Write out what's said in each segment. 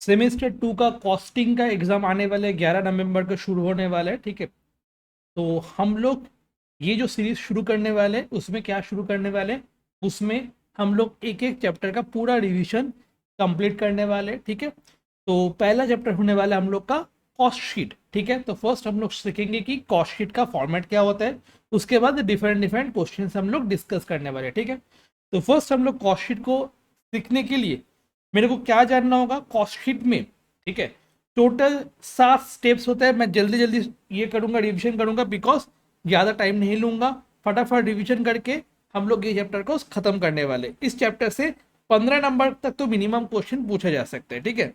Semester 2 का costing का exam आने वाले 11 नवंबर को शुरू होने वाला है, ठीक है। तो हम लोग ये जो सीरीज शुरू करने वाले हैं उसमें क्या शुरू करने वाले हैं, उसमें हम लोग एक एक चैप्टर का पूरा रिवीजन कंप्लीट करने वाले हैं, ठीक है। तो पहला चैप्टर होने वाला है हम लोग का कॉस्ट शीट, ठीक है। तो फर्स्ट हम लोग सीखेंगे कि कॉस्ट शीट का फॉर्मेट क्या होता है, उसके बाद डिफरेंट डिफरेंट क्वेश्चन हम लोग डिस्कस करने वाले हैं, ठीक है। तो फर्स्ट हम लोग कॉस्ट शीट को सीखने के लिए मेरे को क्या जानना होगा कॉस्ट शीट में, ठीक है। टोटल 7 स्टेप्स होते हैं। मैं जल्दी जल्दी ये करूंगा, रिवीजन करूंगा, बिकॉज ज़्यादा टाइम नहीं लूंगा। फटाफट रिवीजन करके हम लोग ये चैप्टर को खत्म करने वाले। इस चैप्टर से 15 नंबर तक तो मिनिमम क्वेश्चन पूछे जा सकते हैं, ठीक है।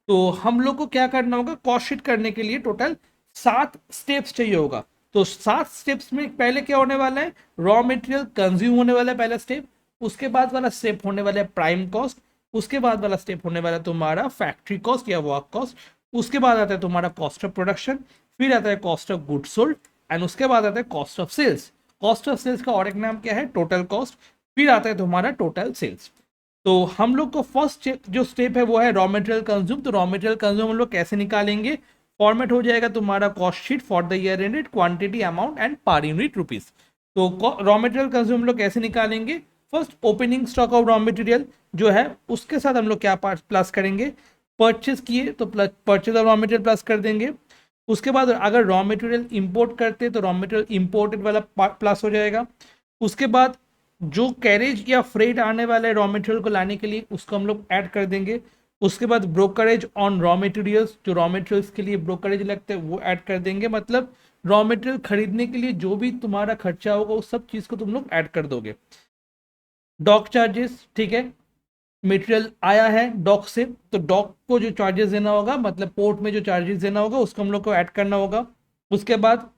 तो हम लोग को क्या करना होगा, कॉस्ट शीट करने के लिए टोटल 7 स्टेप्स चाहिए होगा। तो 7 स्टेप्स में पहले क्या होने वाला है, रॉ मटेरियल कंज्यूम होने वाला है पहला स्टेप। उसके बाद वाला स्टेप होने वाला है प्राइम कॉस्ट। उसके बाद वाला स्टेप होने वाला है तुम्हारा फैक्ट्री कॉस्ट या वर्क कॉस्ट। उसके बाद आता है तुम्हारा कॉस्ट ऑफ प्रोडक्शन। फिर आता है cost of good sold and उसके बाद आता है cost of sales. Cost of sales का और एक नाम क्या है, टोटल कॉस्ट। फिर आता है तुम्हारा टोटल सेल्स। तो हम लोग को फर्स्ट जो स्टेप है वो है रॉ मटेरियल कंज्यूम। तो रॉ मटेरियल कंज्यूम हम लोग कैसे निकालेंगे, फॉर्मेट हो जाएगा तुम्हारा cost sheet for the year ended, quantity, amount and per unit rupees. तो रॉ मटेरियल कंज्यूम हम लोग कैसे निकालेंगे, first opening stock of raw material जो है उसके साथ हम लोग क्या प्लस करेंगे, परचेज किए तो purchase of raw material plus कर देंगे। उसके बाद अगर रॉ मटेरियल इंपोर्ट करते तो रॉ मटेरियल इंपोर्टेड वाला प्लस हो जाएगा। उसके बाद जो कैरेज या फ्रेट आने वाला है रॉ मटेरियल को लाने के लिए उसको हम लोग ऐड कर देंगे। उसके बाद ब्रोकरेज ऑन रॉ मटेरियल्स, जो रॉ मटेरियल्स के लिए ब्रोकरेज लगते हैं वो ऐड कर देंगे। मतलब रॉ मटेरियल खरीदने के लिए जो भी तुम्हारा खर्चा होगा उस सब चीज़ को तुम लोग ऐड कर दोगे। डॉक चार्जेस, ठीक है, मटेरियल आया है डॉक से तो डॉक को जो चार्जेस देना होगा, मतलब पोर्ट में जो चार्जेस देना होगा उसको हम लोग को ऐड करना होगा। उसके बाद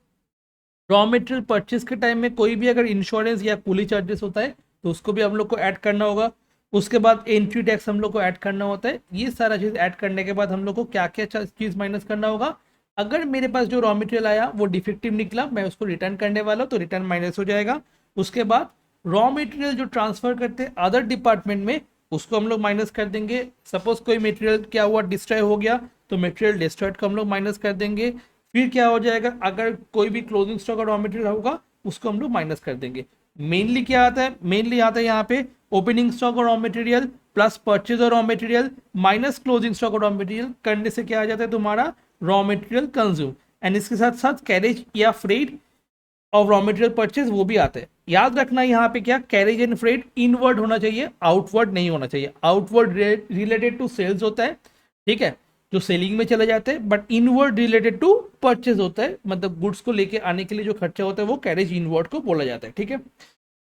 रॉ मटेरियल परचेज के टाइम में कोई भी अगर इंश्योरेंस या कूली चार्जेस होता है तो उसको भी हम लोग को ऐड करना होगा। उसके बाद एंट्री टैक्स हम लोग को ऐड करना होता है। ये सारा चीज़ ऐड करने के बाद हम लोग को क्या क्या चीज़ माइनस करना होगा, अगर मेरे पास जो रॉ मटेरियल आया वो डिफेक्टिव निकला, मैं उसको रिटर्न करने वाला हूँ तो रिटर्न माइनस हो जाएगा। उसके बाद रॉ मटेरियल जो ट्रांसफर करते हैं अदर डिपार्टमेंट में उसको हम लोग माइनस कर देंगे। सपोज कोई मटेरियल क्या हुआ, डिस्ट्रॉय हो गया तो मटेरियल डिस्ट्रॉयड को हम लोग माइनस कर देंगे। फिर क्या हो जाएगा, अगर कोई भी क्लोजिंग स्टॉक और रॉ मटेरियल होगा उसको हम लोग माइनस कर देंगे। मेनली क्या आता है, मेनली आता है यहाँ पे ओपनिंग स्टॉक और रॉ मटेरियल प्लस परचेज और raw material minus closing stock और रॉ मटेरियल करने से क्या आ जाता है तुम्हारा रॉ मटेरियल कंज्यूम। एंड इसके साथ साथ कैरेज या freight of raw material purchase वो भी आता है। याद रखना यहाँ पे क्या, कैरेज एंड फ्रेट इनवर्ड होना चाहिए, आउटवर्ड नहीं होना चाहिए। आउटवर्ड रिलेटेड टू सेल्स होता है, ठीक है, जो सेलिंग में चले जाते हैं, but inward related to purchase होता है, मतलब गुड्स को लेके आने के लिए जो खर्चा होता है वो कैरेज इनवर्ड को बोला जाता है, ठीक है।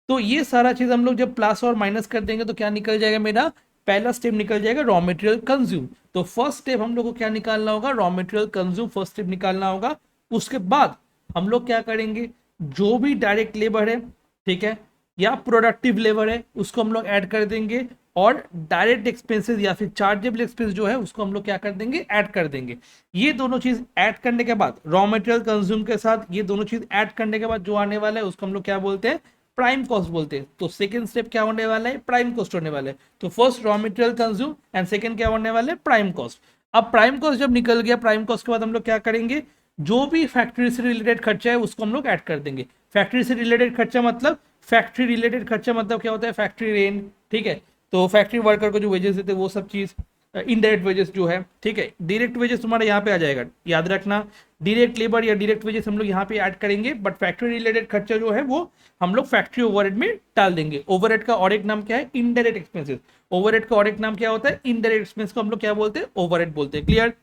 तो ये सारा चीज हम लोग जब प्लस और माइनस कर देंगे तो क्या निकल जाएगा, मेरा पहला स्टेप निकल जाएगा रॉ मटेरियल कंज्यूम। तो फर्स्ट स्टेप हम लोग को क्या निकालना होगा, raw material consume first step निकालना होगा। उसके बाद हम लोग क्या करेंगे, जो भी डायरेक्ट लेबर है, ठीक है, या प्रोडक्टिव लेबर है उसको हम लोग ऐड कर देंगे। और डायरेक्ट एक्सपेंसेस या फिर चार्जेबल एक्सपेंस जो है उसको हम लोग क्या कर देंगे, ऐड कर देंगे। ये दोनों चीज ऐड करने के बाद रॉ मटेरियल कंज्यूम के साथ ये दोनों चीज ऐड करने के बाद जो आने वाला है उसको हम लोग क्या बोलते हैं, प्राइम कॉस्ट बोलते हैं। तो सेकंड स्टेप क्या होने वाला है, प्राइम कॉस्ट होने वाला है। तो first raw material consume and second क्या होने वाला है, प्राइम कॉस्ट। अब प्राइम कॉस्ट जब निकल गया, प्राइम कॉस्ट के बाद हम लोग क्या करेंगे, जो भी फैक्ट्री से रिलेटेड खर्चा है उसको हम लोग ऐड कर देंगे। फैक्ट्री से रिलेटेड खर्चा मतलब, फैक्ट्री रिलेटेड खर्चा मतलब क्या होता है, फैक्ट्री रेंट, ठीक है। तो फैक्ट्री वर्कर को जो वेजेस देते हैं वो सब चीज, इनडायरेक्ट वेजेस जो है, ठीक है। डायरेक्ट वेजेस तुम्हारा यहाँ पे आ जाएगा, याद रखना डायरेक्ट लेबर या डायरेक्ट वेजेस हम लोग यहाँ पे ऐड करेंगे, बट फैक्ट्री रिलेटेड खर्चा जो है वो हम लोग फैक्ट्री ओवरहेड में डाल देंगे। ओवरहेड का और एक नाम क्या है, इनडायरेक्ट एक्सपेंसेस। ओवरहेड का और एक नाम क्या होता है, इनडायरेक्ट एक्सपेंस को हम लोग क्या बोलते हैं, ओवरहेड बोलते हैं। क्लियर।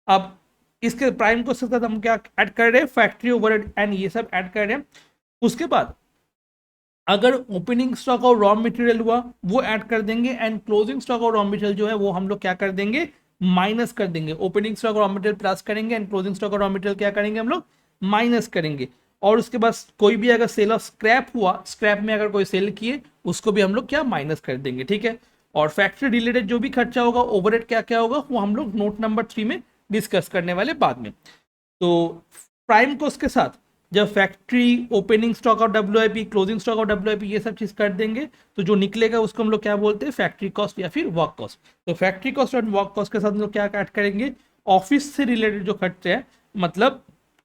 अब इसके प्राइम को साथ हम क्या ऐड कर रहे हैं, फैक्ट्री ओवरहेड एंड ये सब ऐड कर रहे हैं। उसके बाद अगर ओपनिंग स्टॉक और रॉ मटेरियल हुआ वो ऐड कर देंगे एंड क्लोजिंग स्टॉक और रॉ मटेरियल जो है वो हम लोग क्या कर देंगे, माइनस कर देंगे। ओपनिंग स्टॉक और रॉ मटेरियल प्लस करेंगे एंड क्लोजिंग स्टॉक और रॉ मटेरियल क्या करेंगे, हम लोग माइनस करेंगे। और उसके बाद कोई भी अगर सेल ऑफ स्क्रैप हुआ, स्क्रैप में अगर कोई सेल किए उसको भी हम लोग क्या माइनस कर देंगे, ठीक है। और फैक्ट्री रिलेटेड जो भी खर्चा होगा, ओवरहेड क्या क्या होगा वो हम लोग नोट नंबर 3 में डिस्कस करने वाले बाद में। तो प्राइम कॉस्ट के साथ जब factory opening stock of WIP, closing stock of WIP ये सब चीज कर देंगे तो जो निकलेगा उसको हम लोग क्या बोलते हैं, फैक्ट्री कॉस्ट या फिर वर्क कॉस्ट। तो फैक्ट्री कॉस्ट और वर्क कॉस्ट के साथ हम लोग क्या ऐड करेंगे, ऑफिस से रिलेटेड जो खर्चे हैं, मतलब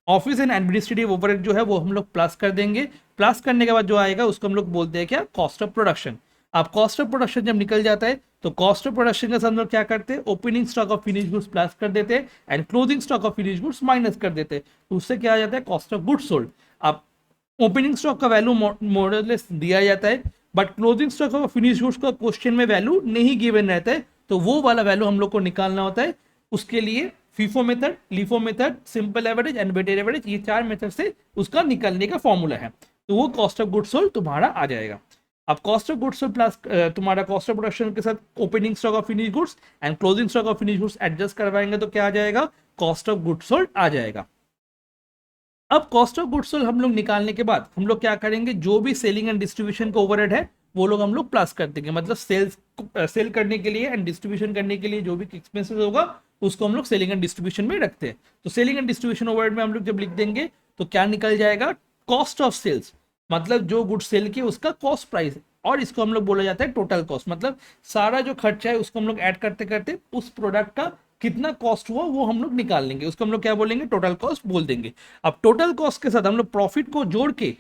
ऑफिस एंड एडमिनिस्ट्रेटिव ओवरहेड जो है वो हम लोग प्लस कर देंगे। प्लस करने के बाद जो आएगा उसको हम लोग बोलते हैं क्या, कॉस्ट ऑफ प्रोडक्शन। अब कॉस्ट ऑफ प्रोडक्शन जब निकल जाता है तो कॉस्ट ऑफ प्रोडक्शन के साथ हम लोग क्या करते हैं, opening stock of finish goods plus कर देते हैं and closing stock of finish goods minus कर देते हैं, तो उससे क्या आ जाता है, कॉस्ट ऑफ गुड्स सोल्ड। अब ओपनिंग स्टॉक का वैल्यू मॉडलेस दिया जाता है, but closing stock of finish goods का क्वेश्चन में वैल्यू नहीं गिवन रहता है, तो वो वाला वैल्यू हम लोग को निकालना होता है। उसके लिए FIFO method, LIFO method, simple average and weighted average, ये 4 मेथड से उसका निकालने का फॉर्मूला है, तो वो कॉस्ट ऑफ गुड्स सोल्ड तुम्हारा आ जाएगा। अब cost of goods sold plus तुम्हारा कॉस्ट ऑफ प्रोडक्शन के साथ opening stock of finish goods and closing stock of finish goods adjust करवाएंगे तो क्या आ जाएगा, कॉस्ट ऑफ गुड्स सोल्ड आ जाएगा। अब कॉस्ट ऑफ गुड्स सोल्ड हम लोग निकालने के बाद हम लोग क्या करेंगे, जो भी सेलिंग एंड डिस्ट्रीब्यूशन का ओवरहेड है वो लोग हम लोग प्लस कर देंगे, मतलब सेल करने के लिए एंड डिस्ट्रीब्यूशन करने के लिए जो भी एक्सपेंसेस होगा उसको हम लोग सेलिंग एंड डिस्ट्रीब्यूशन में रखते हैं। तो सेलिंग एंड डिस्ट्रीब्यूशन ओवरहेड में हम लोग जब लिख देंगे तो क्या निकल जाएगा, कॉस्ट ऑफ सेल्स, मतलब जो गुड्स सेल किए उसका कॉस्ट प्राइस, और इसको हम लोग बोला जाता है टोटल कॉस्ट, मतलब सारा जो खर्चा है उसको हम लोग ऐड करते करते उस प्रोडक्ट का कितना कॉस्ट हुआ वो हम लोग निकाल लेंगे, उसको हम लोग क्या बोलेंगे, टोटल कॉस्ट बोल देंगे। अब टोटल कॉस्ट के साथ हम लोग प्रॉफिट को जोड़ के,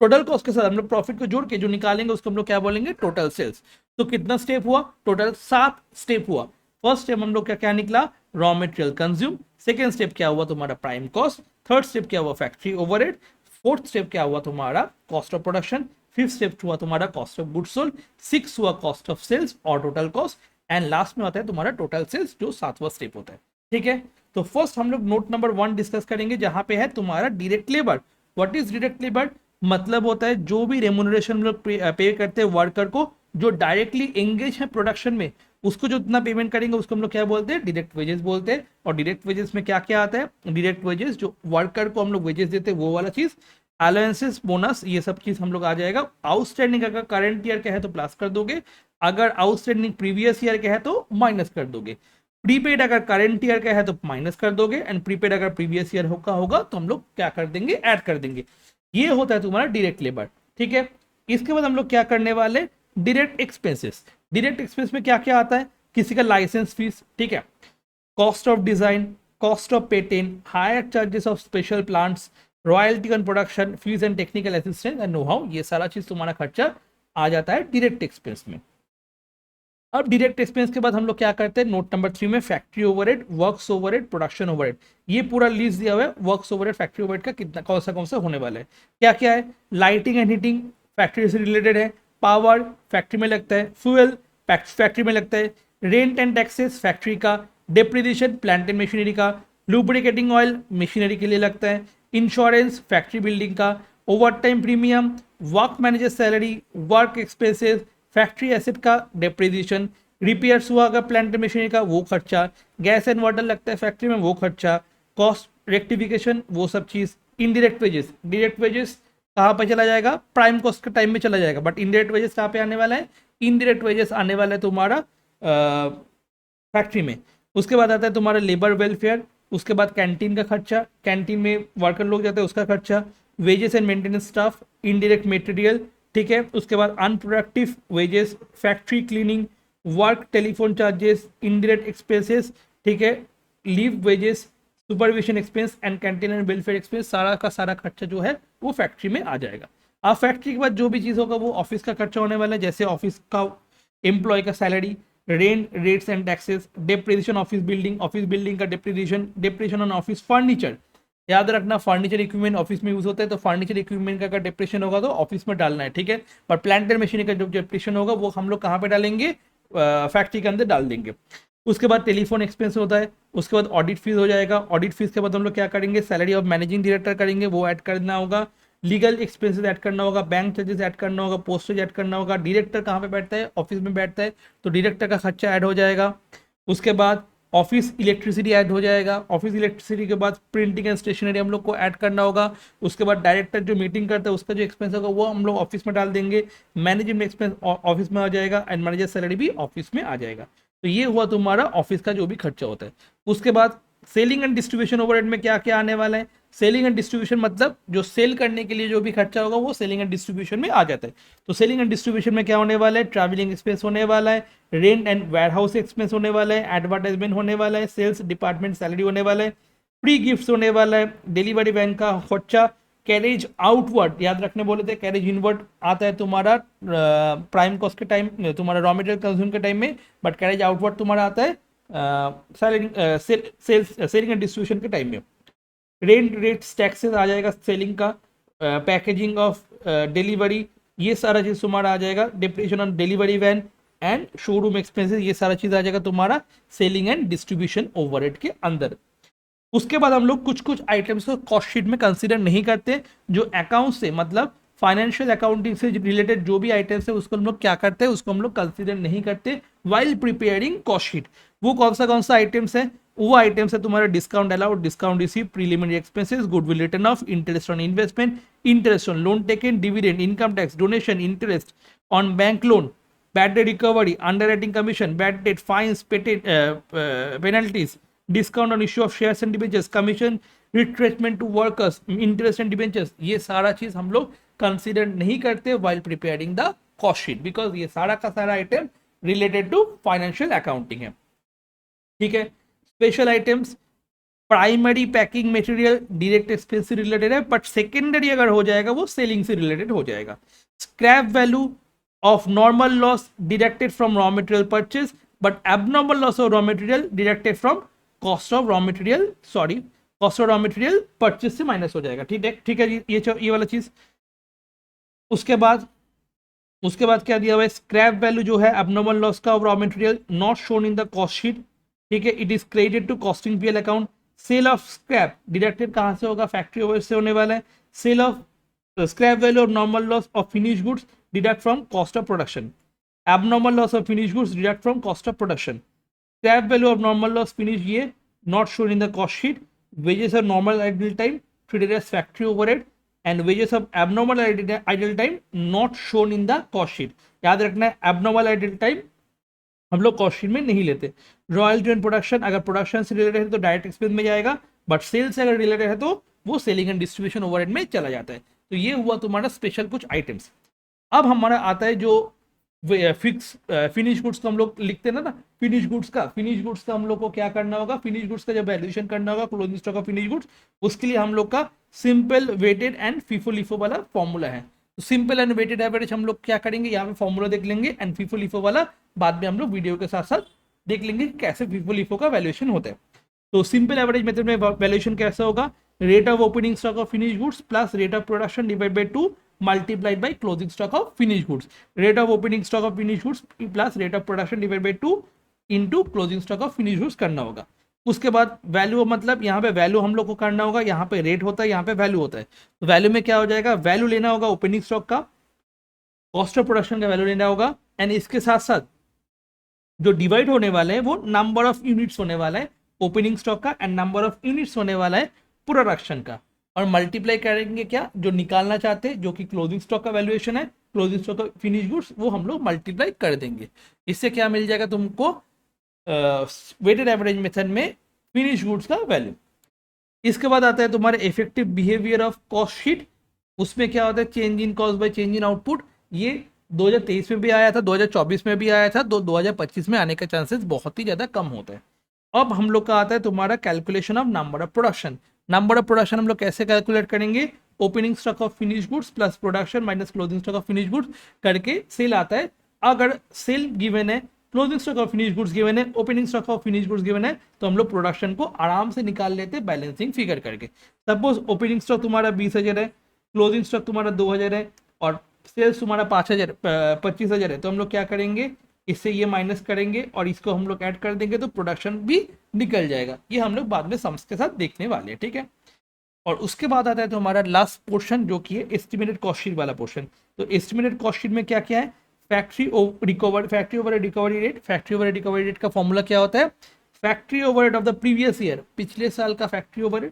टोटल कॉस्ट के साथ हम लोग प्रॉफिट को जोड़ के जो निकालेंगे उसको हम लोग क्या बोलेंगे, टोटल सेल्स। तो कितना स्टेप हुआ, टोटल 7 स्टेप हुआ। फर्स्ट स्टेप हम लोग क्या क्या निकला, raw material consume. Second step क्या हुआ तुम्हारा, प्राइम कॉस्ट। थर्ड स्टेप क्या हुआ, फैक्ट्री ओवरहेड। फोर्थ स्टेप क्या हुआ तुम्हारा, cost of production. Fifth step हुआ तुम्हारा cost of goods sold. Six हुआ कॉस्ट ऑफ सेल्स और टोटल कॉस्ट, एंड लास्ट में आता है तुम्हारा टोटल सेल्स जो 7वां स्टेप होता है। ठीक है, तो फर्स्ट हम लोग नोट नंबर 1 डिस्कस करेंगे जहां पे है तुम्हारा direct labour. What is direct labour, मतलब होता है जो भी रेम्यूनरेशन हम लोग पे करते हैं वर्कर को जो डायरेक्टली एंगेज है प्रोडक्शन में, उसको जो इतना पेमेंट करेंगे उसको हम लोग क्या बोलते हैं, डायरेक्ट वेजेस बोलते हैं। और डायरेक्ट वेजेस में क्या क्या आता है, डायरेक्ट वेजेस जो वर्कर को हम लोग वेजेस देते हैं वो वाला चीज, अलाउंसेस, बोनस, ये सब चीज हम लोग आ जाएगा। आउटस्टैंडिंग अगर करंट ईयर का है तो प्लस कर दोगे, अगर आउटस्टैंडिंग प्रीवियस ईयर का है तो माइनस कर दोगे। प्रीपेड अगर करंट ईयर का है तो माइनस कर दोगे, एंड प्रीपेड अगर प्रीवियस ईयर का होगा तो हम लोग क्या कर देंगे, ऐड कर देंगे। ये होता है तुम्हारा डायरेक्ट लेबर। ठीक है, इसके बाद हम लोग क्या करने वाले, डायरेक्ट एक्सपेंसेस। डायरेक्ट एक्सपेंस में क्या क्या आता है, किसी का लाइसेंस फीस, ठीक है, cost of design, cost of patent, higher charges of special plants, royalty on production, fees and technical assistance and know how, ये सारा चीज तुम्हारा खर्चा आ जाता है डायरेक्ट एक्सपेंस में। अब डायरेक्ट एक्सपेंस के बाद हम लोग क्या करते हैं, नोट नंबर 3 में factory overhead, works overhead, production overhead, ये पूरा लिस्ट दिया हुआ है। वर्क्स ओवरहेड, फैक्ट्री ओवरहेड का कितना कौन सा होने वाला है, क्या क्या है, लाइटिंग एंड हीटिंग फैक्ट्री से रिलेटेड है, पावर फैक्ट्री में लगता है, फ्यूल फैक्ट्री में लगता है, रेंट एंड टैक्सेस फैक्ट्री का, डेप्रिसिएशन प्लांट एंड मशीनरी का, लुब्रिकेटिंग ऑयल मशीनरी के लिए लगता है, इंश्योरेंस फैक्ट्री बिल्डिंग का, over time premium, work manager salary, work expenses, factory asset का डेप्रिसिएशन, रिपेयर्स हुआ अगर प्लांट मशीनरी का वो खर्चा, गैस एंड वाटर लगता है फैक्ट्री में वो खर्चा, कॉस्ट रेक्टिफिकेशन वो सब चीज, इनडायरेक्ट वेजेस। डायरेक्ट वेजेस कहाँ पे चला जाएगा, प्राइम कॉस्ट के टाइम में चला जाएगा, बट इनडायरेक्ट वेजेस कहाँ पे आने वाला है, इनडायरेक्ट वेजेस आने वाला है तुम्हारा फैक्ट्री में। उसके बाद आता है तुम्हारा लेबर वेलफेयर, उसके बाद कैंटीन का खर्चा, कैंटीन में वर्कर लोग जाते हैं उसका खर्चा, wages and maintenance staff, indirect material, ठीक है, उसके बाद unproductive wages, factory cleaning, work telephone charges, indirect expenses, ठीक है, leave wages, supervision expense and canteen and welfare expense, सारा का सारा खर्चा जो है वो फैक्ट्री में आ जाएगा। अब फैक्ट्री के बाद जो भी चीज़ होगा वो ऑफिस का खर्चा होने वाला है, जैसे ऑफिस का एम्प्लॉय का salary, rent, rates and taxes, depreciation office building का डेप्रिसिएशन ऑन ऑफिस फर्नीचर। याद रखना फर्नीचर इक्विपमेंट ऑफिस में यूज होता है, तो फर्नीचर इक्विपमेंट का अगर डेप्रिसिएशन होगा तो ऑफिस में डालना है, ठीक है, पर प्लांट एंड मशीनरी का जो डेप्रिसिएशन होगा वो हम लोग कहाँ पे डालेंगे, फैक्ट्री के अंदर डाल देंगे। उसके बाद टेलीफोन एक्सपेंस होता है, उसके बाद ऑडिट फीस हो जाएगा, ऑडिट फीस के बाद हम लोग क्या करेंगे, सैलरी ऑफ मैनेजिंग डायरेक्टर करेंगे वो ऐड करना होगा, लीगल एक्सपेंसेस ऐड करना होगा, बैंक चार्जेस ऐड करना होगा, पोस्टेज ऐड करना होगा, डायरेक्टर कहाँ पे बैठता है, ऑफिस में बैठता है, तो डायरेक्टर का खर्चा ऐड हो जाएगा। उसके बाद ऑफिस इलेक्ट्रिसिटी ऐड हो जाएगा, ऑफिस इलेक्ट्रिसिटी के बाद प्रिंटिंग एंड स्टेशनरी हम लोग को ऐड करना होगा। उसके बाद डायरेक्टर जो मीटिंग करता है उसका जो एक्सपेंस होगा वो हम लोग ऑफिस में डाल देंगे, मैनेजमेंट एक्सपेंस ऑफिस में आ जाएगा, एंड मैनेजर सैलरी भी ऑफिस में आ जाएगा। तो ये हुआ तुम्हारा ऑफिस का जो भी खर्चा होता है। उसके बाद सेलिंग एंड डिस्ट्रीब्यूशन ओवरहेड में क्या क्या आने वाला है, सेलिंग एंड डिस्ट्रीब्यूशन मतलब जो सेल करने के लिए जो भी खर्चा होगा वो सेलिंग एंड डिस्ट्रीब्यूशन में आ जाता है। तो सेलिंग एंड डिस्ट्रीब्यूशन में क्या होने वाला है, ट्रैवलिंग एक्सपेंस होने वाला है, रेंट एंड वेयरहाउस एक्सपेंस होने वाला है, एडवर्टाइजमेंट होने वाला है, सेल्स डिपार्टमेंट सैलरी होने वाला है, प्री गिफ्ट होने वाला है, डिलीवरी वैन का खर्चा, कैरेज आउटवर्ड याद रखने बोले थे, कैरेज इनवर्ड आता है तुम्हारा प्राइम कॉस्ट के टाइम, तुम्हारा रॉ मटेरियल कंज्यूम के टाइम में, बट कैरेज आउटवर्ड तुम्हारा आता है सेलिंग एंड डिस्ट्रीब्यूशन के टाइम में। रेंट रेट्स टैक्सेस आ जाएगा सेलिंग का, पैकेजिंग ऑफ डिलीवरी ये सारा चीज तुम्हारा आ जाएगा, depreciation on delivery van and showroom expenses ये सारा चीज आ जाएगा तुम्हारा सेलिंग एंड डिस्ट्रीब्यूशन ओवरहेड के अंदर। उसके बाद हम लोग कुछ कुछ आइटम्स को कॉस्ट शीट में कंसीडर नहीं करते, जो अकाउंट से मतलब फाइनेंशियल अकाउंटिंग से रिलेटेड जो भी आइटम्स है उसको हम लोग क्या करते हैं, उसको हम लोग कंसीडर नहीं करते वाइल प्रिपेयरिंग कॉस्ट शीट। वो कौन सा आइटम्स है, वो आइटम्स है तुम्हारा discount allowed, discount receive, preliminary expenses, goodwill return of, interest on investment, interest on loan taken, dividend, income tax, donation, interest on bank loan, bad debt recovery, underwriting commission, bad debt, fines, penalties, discount on issue of shares and debentures, commission, retrenchment to workers, interest and debentures, ये सारा चीज हम लोग consider नहीं करते while preparing the cost sheet because ये सारा का सारा item related to financial accounting है। ठीक है, special items, primary packing material direct expense से रिलेटेड है, बट सेकेंडरी अगर हो जाएगा वो सेलिंग से रिलेटेड हो जाएगा। Scrap value of normal loss deducted from raw material purchase but abnormal loss of raw material deducted from cost of raw material purchase से माइनस हो जाएगा। ठीक है जी, ये वाला चीज। उसके बाद क्या दिया हुआ है, स्क्रैप वैल्यू जो है abnormal loss का raw material not shown in the cost sheet. ठीक है, it is credited to costing PL account. Sale of scrap deducted कहां से होगा, फैक्ट्री ओवर से होने वाला है। सेल ऑफ scrap value of normal loss of finished goods deduct from cost of production, abnormal loss of finished goods deduct from cost of production, scrap value of normal loss finished year not shown in the cost sheet, wages of normal idle time treated as factory overhead and wages of abnormal idle time not shown in the cost sheet। याद रखना है abnormal idle time हम लोग cost sheet में नहीं लेते। Royalty and production अगर production से रिलेटेड है तो डायरेक्ट एक्सपेंस में जाएगा, बट सेल से अगर रिलेटेड है तो वो सेलिंग एंड डिस्ट्रीब्यूशन ओवरहेड में चला जाता है। तो ये हुआ तुम्हारा स्पेशल कुछ आइटम्स। अब हमारा आता है जो फिक्स फिनिश गुड्स को हम लोग लिखते हैं ना, फिनिश गुड्स का हम लोग को क्या करना होगा, फिनिश गुड्स का जब वैल्यूएशन करना होगा closing stock of finish goods, उसके लिए हम लोग का simple weighted and FIFO LIFO वाला फॉर्मूला है। तो सिंपल एंड वेटेड एवरेज हम लोग क्या करेंगे, यहाँ पे फॉर्मूला देख लेंगे, एंड फीफो लिफो वाला बाद में हम लोग वीडियो के साथ साथ देख लेंगे कि कैसे फीफो लिफो का वैल्यूएशन होता है। तो सिंपल एवरेज मेथड में वैल्यूएशन कैसा होगा, rate of opening stock of finish goods plus rate of production divide by 2 multiplied by closing stock of finish goods. Rate of opening stock of finish goods plus rate of production divide by 2 into closing stock of finish goods करना होगा। उसके बाद value मतलब यहाँ पे value हम लोग को करना होगा, यहाँ पे रेट होता है, यहाँ पे वैल्यू होता है। तो वैल्यू में क्या हो जाएगा, वैल्यू लेना होगा ओपनिंग स्टॉक का, कॉस्ट ऑफ प्रोडक्शन का वैल्यू लेना होगा, एंड इसके साथ साथ जो डिवाइड होने वाले हैं वो नंबर ऑफ यूनिट्स होने वाला है ओपनिंग स्टॉक का, एंड नंबर ऑफ यूनिट्स होने वाला है प्रोडक्शन का, और मल्टीप्लाई करेंगे क्या, जो निकालना चाहते हैं जो कि क्लोजिंग स्टॉक का वैल्यूएशन है, क्लोजिंग स्टॉक का फिनिश गुड्स, वो हम लोग मल्टीप्लाई कर देंगे। इससे क्या मिल जाएगा तुमको, वेटेड एवरेज मेथड में फिनिश गुड्स का वैल्यू। इसके बाद आता है तुम्हारे effective behaviour of cost sheet. उसमें क्या होता है, change in cost by change in output. ये 2023 में भी आया था, 2024 में भी आया था, 2025 में आने का चांसेस बहुत ही ज़्यादा कम होता है। अब हम लोग का आता है तुम्हारा calculation of number of production. Number of production हम लोग कैसे कैलकुलेट करेंगे, opening stock of finish goods plus production minus closing stock of finish goods करके सेल आता है। अगर सेल गिवन है, closing stock of finish goods given है, opening stock of finish goods given है, तो हम लोग प्रोडक्शन को आराम से निकाल लेते हैं बैलेंसिंग फिगर करके। सपोज ओपनिंग स्टॉक तुम्हारा 20,000 है, क्लोजिंग स्टॉक तुम्हारा 2,000 है, और सेल्स तुम्हारा 25,000 है, तो हम लोग क्या करेंगे, इससे ये माइनस करेंगे और इसको हम लोग ऐड कर देंगे, तो प्रोडक्शन भी निकल जाएगा। ये हम लोग बाद में सम्स के साथ देखने वाले हैं, ठीक है। और उसके बाद आता है तो हमारा लास्ट पोर्शन जो कि है एस्टिमेटेड कॉस्ट शीट वाला पोर्शन। तो एस्टिमेटेड कॉस्ट शीट में क्या क्या है, फैक्ट्री ओवर रिकवरी रेट का फॉर्मूला क्या होता है, factory overhead of the previous year, पिछले साल का फैक्ट्री ओवरहेड,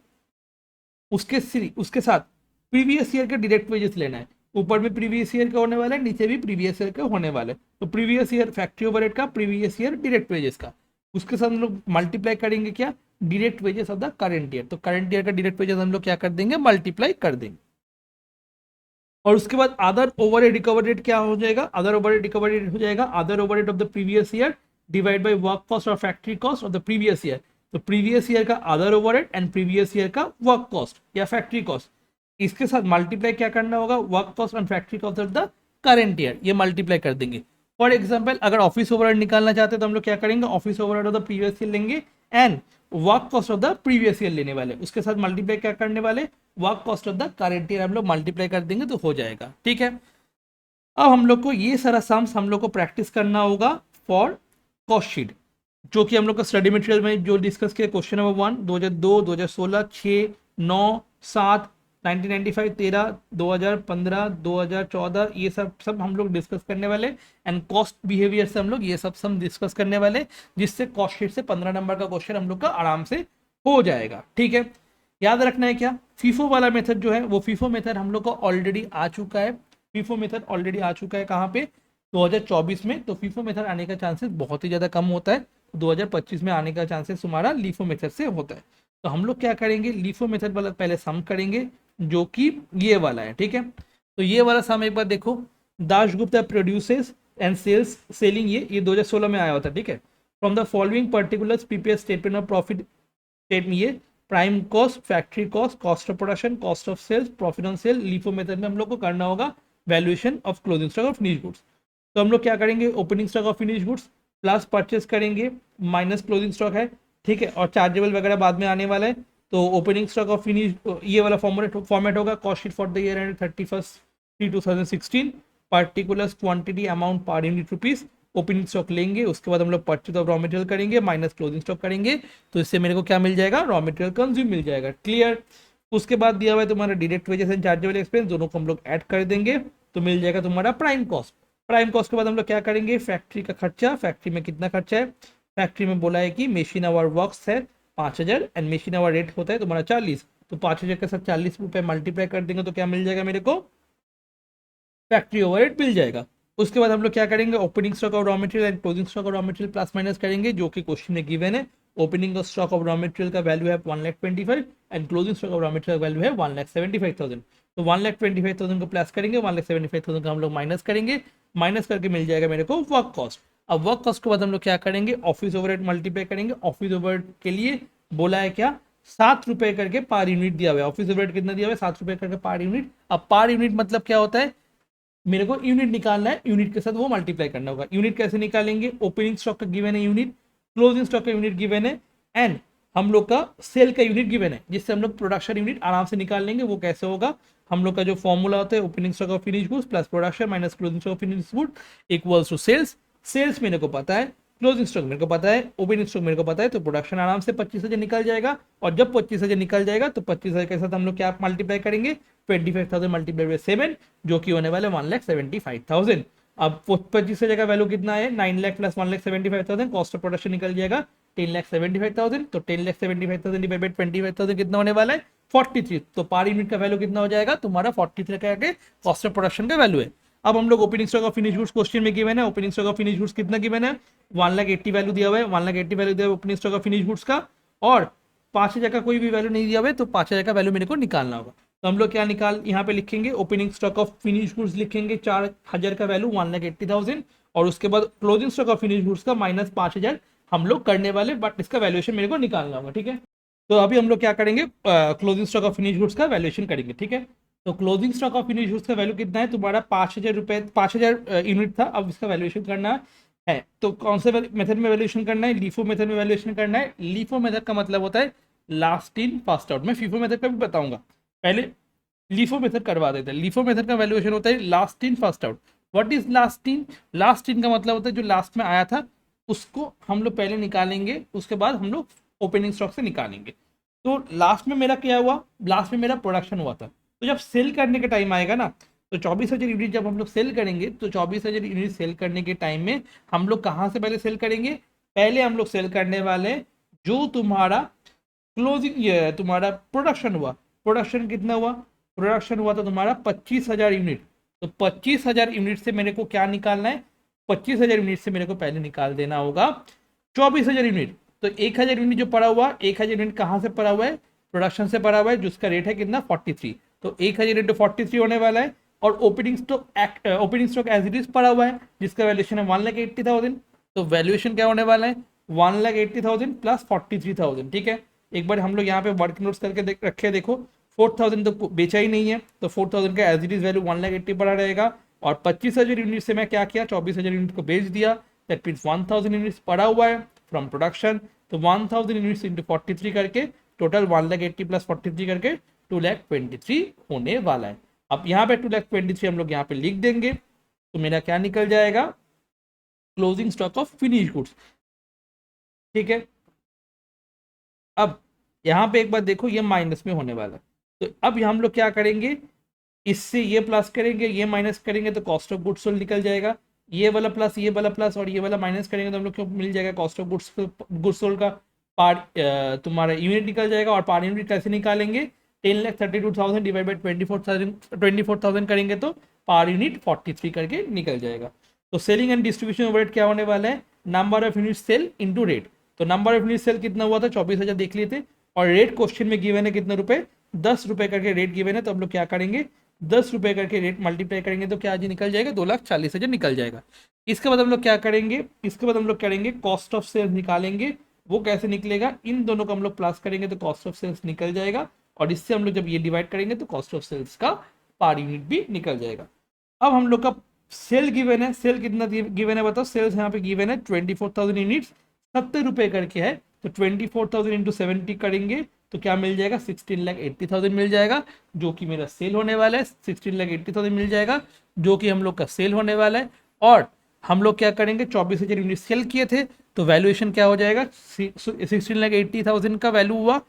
उसके साथ प्रीवियस ईयर के डायरेक्ट वेजेस लेना है। ऊपर में प्रीवियस ईयर का होने वाला है, नीचे भी प्रीवियस ईयर का होने वाला है। तो प्रीवियस ईयर फैक्ट्री ओवरहेड का, प्रीवियस ईयर डायरेक्ट वेजेस का। उसके साथ हम लोग मल्टीप्लाई करेंगे क्या, direct wages of the current year. तो करंट ईयर का डायरेक्ट वेजेस हम लोग क्या कर देंगे, मल्टीप्लाई कर देंगे। और उसके बाद अदर ओवरहेड रिकवर रेट क्या हो जाएगा, अदर ओवरहेड रिकवर रेट हो जाएगा other overhead of the previous year divide by work cost और factory cost of the previous year. तो प्रीवियस ईयर का other overhead and previous year का work cost या फैक्ट्री कॉस्ट, इसके साथ multiply क्या करना होगा, work cost and factory cost of the current year, ये मल्टीप्लाई कर देंगे। फॉर एग्जाम्पल अगर ऑफिस ओवरहेड निकालना चाहते हैं तो हम लोग क्या करेंगे, office overhead of the previous year लेंगे and work cost of the previous year लेने वाले, उसके साथ मल्टीप्लाई क्या करने वाले, work cost of the current year हम लोग मल्टीप्लाई कर देंगे तो हो जाएगा। ठीक है, अब हम लोग को ये सारा सम्स हम लोग को प्रैक्टिस करना होगा फॉर कॉस्ट शीट, जो कि हम लोग का स्टडी मटेरियल में जो डिस्कस किया, क्वेश्चन नंबर 1 2002 2016 6 9 7 1995 13 2015 2014 ये सब हम लोग डिस्कस करने वाले एंड कॉस्ट बिहेवियर से हम लोग ये सब डिस्कस करने वाले, जिससे कॉस्ट शीट से 15 नंबर का क्वेश्चन हम लोग का आराम से हो जाएगा। ठीक है, याद रखना है क्या, फीफो वाला मेथड जो है वो फीफो मेथड हम लोग को ऑलरेडी आ चुका है, फीफो मेथड ऑलरेडी आ चुका है कहाँ पे, 2024 में। तो फीफो मेथड आने का चांसेस बहुत ही ज़्यादा कम होता है, 2025 में आने का चांसेस हमारा लीफो मेथड से होता है। तो हम लोग क्या करेंगे, लीफो मेथड वाला पहले सम करेंगे जो कि ये वाला है। ठीक है, तो ये वाला सम एक बार देखो, Dasgupta produces and sells selling, ये 2016 में आया होता है। ठीक है, from the following particulars prepare statement of profit statement, ये prime cost, factory cost, cost of production, cost of sales, profit on sale, LIFO method में हम लोग को करना होगा valuation of closing stock of finish goods. तो हम लोग क्या करेंगे, opening stock of finish goods plus purchase करेंगे माइनस क्लोजिंग स्टॉक है। ठीक है, और चार्जेबल वगैरह बाद में आने वाला है। तो ओपनिंग स्टॉक ऑफ फिनिश ये वाला फॉर्मेट होगा, cost sheet for the year and 31/3/2016, particular quantity amount per unit rupees, opening stock लेंगे, उसके बाद हम लोग परचेज ऑफ रॉ मटेरियल करेंगे माइनस क्लोजिंग स्टॉक करेंगे, तो इससे मेरे को क्या मिल जाएगा, रॉ मटेरियल कंज्यूम मिल जाएगा। क्लियर, उसके बाद दिया हुआ है तुम्हारा direct wages and chargeable expense, दोनों को हम लोग ऐड कर देंगे तो मिल जाएगा तुम्हारा प्राइम कॉस्ट। प्राइम कॉस्ट के बाद हम लोग क्या करेंगे, फैक्ट्री का खर्चा, फैक्ट्री में कितना खर्चा है, फैक्ट्री में बोला है कि मशीन आवर वर्क्स है 5000 एंड मशीन आवर रेट होता है तुम्हारा 40, तो 5000 के साथ 40 रुपए मल्टीप्लाई कर देंगे तो क्या मिल जाएगा मेरे को, फैक्ट्री ओवरहेड मिल जाएगा। उसके बाद हम लोग क्या करेंगे, opening stock of raw material and closing stock of raw material plus minus करेंगे, जो कि क्वेश्चन में गिवन है। Opening stock of raw material का वैल्यू है 1,25,000 and closing stock of raw material का वैल्यू है 1,75,000। तो 1,25,000 को प्लस करेंगे, 1,75,000 का हम लोग माइनस करेंगे, माइनस करके मिल जाएगा मेरे को वर्क कॉस्ट। अब वर्क कॉस्ट के बाद हम लोग क्या करेंगे, ऑफिस ओवरहेड मल्टीप्लाई करेंगे। ऑफिस ओवरहेड के लिए बोला है क्या, 7 रुपए करके पर यूनिट दिया हुआ है। ऑफिस ओवरहेड कितना दिया हुआ है, 7 रुपए करके पर यूनिट। अब पर यूनिट मतलब क्या होता है, मेरे को यूनिट निकालना है, यूनिट के साथ वो मल्टीप्लाई करना होगा। यूनिट कैसे निकालेंगे, ओपनिंग स्टॉक का गिवन है यूनिट, क्लोजिंग स्टॉक का यूनिट गिवन है एंड हम लोग का सेल का यूनिट गिवन है, जिससे हम लोग प्रोडक्शन यूनिट आराम से निकाल लेंगे। वो कैसे होगा, हम लोग का जो फॉर्मूला होता है, opening stock of finish goods plus production minus closing stock of finish good equals to sales. Sales मेरे को पता है, क्लोजिंग स्टॉक मेरे को पता है, ओपनिंग स्टॉक मेरे को पता है, तो प्रोडक्शन आराम से 25,000 निकल जाएगा। और जब 25,000 निकल जाएगा तो 25,000 के साथ हम लोग क्या मल्टीप्लाई करेंगे, 25,000 मल्टीप्लाई बाय 7, जो कि होने वाले 1,75,000। अब 25,000 का वैल्यू कितना है, 9 lakh plus 1,75,000, cost of production निकल जाएगा 10,75,000। तो 10,75,000 डिवाइड बाय 25,000 कितना होने वाला है, 43। तो पर यूनिट का वैल्यू कितना हो जाएगा तुम्हारा, 43 का कॉस्ट ऑफ प्रोडक्शन का वैल्यू है। अब हम लोग opening stock of finish goods question में गिवन है, opening stock of finish goods कितना गिवन है, 1,80,000 वैल्यू दिया हुआ है, 1,80,000 वैल्यू दिया हुआ है opening stock of finish goods का, और 5,000 का कोई भी वैल्यू नहीं दिया हुआ है, तो 5,000 का वैल्यू मेरे को निकालना होगा। तो हम लोग क्या निकाल यहाँ पे लिखेंगे, opening stock of finish goods लिखेंगे 4,000 का वैल्यू 1,80,000, और उसके बाद closing stock of finish goods का माइनस 5,000 हम लोग करने वाले, बट इसका वैल्यूएशन मेरे को निकालना होगा। ठीक है, तो अभी हम लोग क्या करेंगे, closing stock of finish goods का वैल्यूएशन करेंगे। ठीक है, तो closing stock of finish goods का वैल्यू कितना है तुम्हारा, 5,000 रुपए, 5,000 यूनिट था। अब इसका वैल्यूएशन करना है, तो कौन से मेथड में वैल्यूएशन करना है, लीफो मेथड में वैल्यूएशन करना है। लीफो मेथड का मतलब होता है लास्ट इन फर्स्ट आउट। मैं फीफो मेथड का भी बताऊंगा, पहले लीफो मेथड करवा देते हैं। लीफो मेथड का वैल्यूएशन होता है last in first out. What is last in, last in का मतलब होता है जो लास्ट में आया था उसको हम लोग पहले निकालेंगे, उसके बाद हम लोग ओपनिंग स्टॉक से निकालेंगे। तो लास्ट में मेरा क्या हुआ, लास्ट में मेरा प्रोडक्शन हुआ था। तो जब सेल करने का टाइम आएगा ना, तो 24,000 यूनिट जब हम लोग सेल करेंगे, तो 24,000 यूनिट सेल करने के टाइम में हम लोग कहाँ से पहले सेल करेंगे, पहले हम लोग सेल करने वाले जो तुम्हारा क्लोजिंग, ये तुम्हारा प्रोडक्शन हुआ। प्रोडक्शन कितना हुआ, प्रोडक्शन हुआ था तुम्हारा 25,000 यूनिट। तो 25,000 यूनिट से मेरे को क्या निकालना है, 25,000 यूनिट से मेरे को पहले निकाल देना होगा 24,000 यूनिट। तो 1,000 यूनिट जो पड़ा हुआ, 1,000 यूनिट कहाँ से पड़ा हुआ है, प्रोडक्शन से पड़ा हुआ है, जिसका रेट है कितना 43। तो 1,000 इंटू 43 होने वाला है। और opening stock as it is पड़ा हुआ है, जिसका वैल्यूएशन है 1,80,000। तो वैल्यूएशन क्या होने वाला है 1,80,000 प्लस 43,000। ठीक है, एक बार हम लोग यहाँ पे वर्क नोट्स करके रखे, देखो 4,000 तो बेचा ही नहीं है, तो 4,000 का एज इट इज वैल्यू 1,80,000 पड़ा रहेगा। और 25,000 यूनिट से मैं क्या किया, 24,000 यूनिट को बेच दिया। दैट मीन्स 1,000 यूनिट्स पड़ा हुआ है फ्रॉम प्रोडक्शन। तो 1,000 यूनिट्स इंटू 43 करके टोटल 1,80,000 प्लस 43 करके 2,23,000 होने वाला है। अब यहाँ पे 2,23,000 हम लोग यहाँ पे लिख देंगे, तो मेरा क्या निकल जाएगा, closing stock of finish goods. ठीक है, अब यहाँ पे एक बार देखो, ये माइनस में होने वाला है। तो अब हम लोग क्या करेंगे, इससे ये प्लस करेंगे, ये माइनस करेंगे, तो कॉस्ट ऑफ गुड्स सोल्ड निकल जाएगा। ये वाला प्लस, ये वाला प्लस और ये वाला माइनस करेंगे, तो हम लोग को मिल जाएगा कॉस्ट ऑफ गुड्स सोल्ड का पार तुम्हारा यूनिट निकल जाएगा। और पार यूनिट कैसे निकालेंगे, 10,32,000 डिवाइड बाई 24,000 करेंगे तो पार यूनिट 43 करके निकल जाएगा। तो सेलिंग एंड डिस्ट्रीब्यूशन ओवरहेड क्या होने वाला है, number of unit sale into rate. तो नंबर ऑफ यूनिट सेल कितना हुआ था, 24,000 देख लिए थे। और रेट क्वेश्चन में गिवन है कितने रुपए, 10 रुपए करके रेट गिवन है। तो हम लोग क्या करेंगे, 10 रुपए करके रेट मल्टीप्लाई करेंगे तो क्या आज निकल जाएगा, 2,40,000 निकल जाएगा। इसके बाद हम लोग क्या करेंगे, इसके बाद हम लोग करेंगे कॉस्ट ऑफ सेल्स निकालेंगे। वो कैसे निकलेगा, इन दोनों को हम लोग प्लस करेंगे तो कॉस्ट ऑफ सेल्स निकल जाएगा। और इससे हम लोग जब ये डिवाइड करेंगे तो कॉस्ट ऑफ सेल्स का पर यूनिट भी निकल जाएगा। अब हम लोग का सेल गिवन है, सेल कितना गिवन है बताओ, सेल्स यहाँ पे गिवन है 24,000 यूनिट्स, 70 रुपए करके है। तो 24,000 इंटू 70 करेंगे तो क्या मिल जाएगा, 16,80,000 मिल जाएगा, जो कि मेरा सेल होने वाला है। 16,80,000 मिल जाएगा, जो कि हम लोग का सेल होने वाला है। और हम लोग क्या करेंगे, 24,000 यूनिट सेल किए थे, तो वैल्यूएशन क्या हो जाएगा, 16,80,000 का वैल्यू हुआ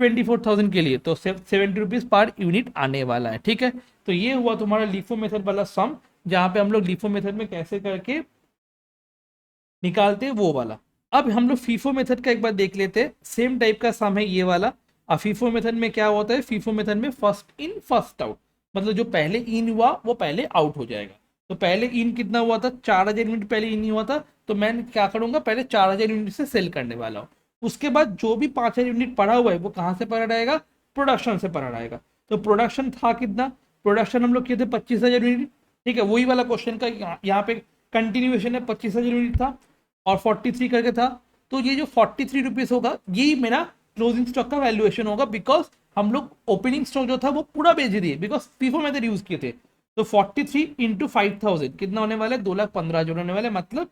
24,000 के लिए, तो 70 रुपीज पर यूनिट आने वाला है। ठीक है, तो ये हुआ तुम्हारा लीफो मेथड वाला सम, जहां पे हम लोग लीफो मेथड में कैसे करके निकालते हैं वो वाला। अब हम लोग फीफो मेथड का एक बार देख लेते हैं, सेम टाइप का सम है ये वाला। अब फीफो मेथड में क्या होता है, फीफो मेथड में फर्स्ट इन फर्स्ट आउट, मतलब जो पहले इन हुआ वो पहले आउट हो जाएगा। तो पहले इन कितना हुआ था, 4,000 यूनिट पहले इन हुआ था, तो मैं क्या करूंगा, पहले 4,000 यूनिट से सेल करने वाला हूँ। उसके बाद जो भी 5,000 यूनिट पड़ा हुआ है वो कहाँ से पड़ा रहेगा, प्रोडक्शन से पड़ा रहेगा। तो प्रोडक्शन था कितना, प्रोडक्शन हम लोग किए थे 25,000 यूनिट। ठीक है, वही वाला क्वेश्चन का यहाँ पे कंटिन्यूएशन है, 25,000 यूनिट था और 43 करके था। तो ये जो 43 रुपीज होगा, यही मेरा क्लोजिंग स्टॉक का वैल्यूएशन होगा, बिकॉज हम लोग ओपनिंग स्टॉक जो था वो पूरा बेच दिए, बिकॉज फीफो मेथड यूज किए थे। तो 43 इंटू 5,000 कितना होने वाला है, 2,15,000 होने वाला है। मतलब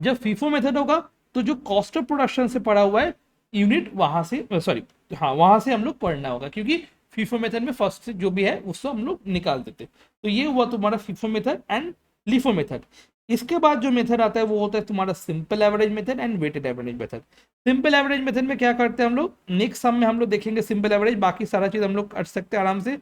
जब फीफो मेथड होगा तो जो कॉस्ट ऑफ प्रोडक्शन से पड़ा हुआ है यूनिट, वहां से सॉरी हाँ वहां से हम लोग पढ़ना होगा, क्योंकि फीफो मेथड में फर्स्ट से जो भी है उसको हम लोग निकाल देते। तो ये हुआ तुम्हारा FIFO method and LIFO method. इसके बाद जो मेथड आता है वो होता है तुम्हारा simple average method and weighted average method. Simple average method में क्या करते हैं हम लोग, नेक्स्ट सम में हम लोग देखेंगे सिंपल एवरेज, बाकी सारा चीज हम लोग कर सकते हैं आराम से।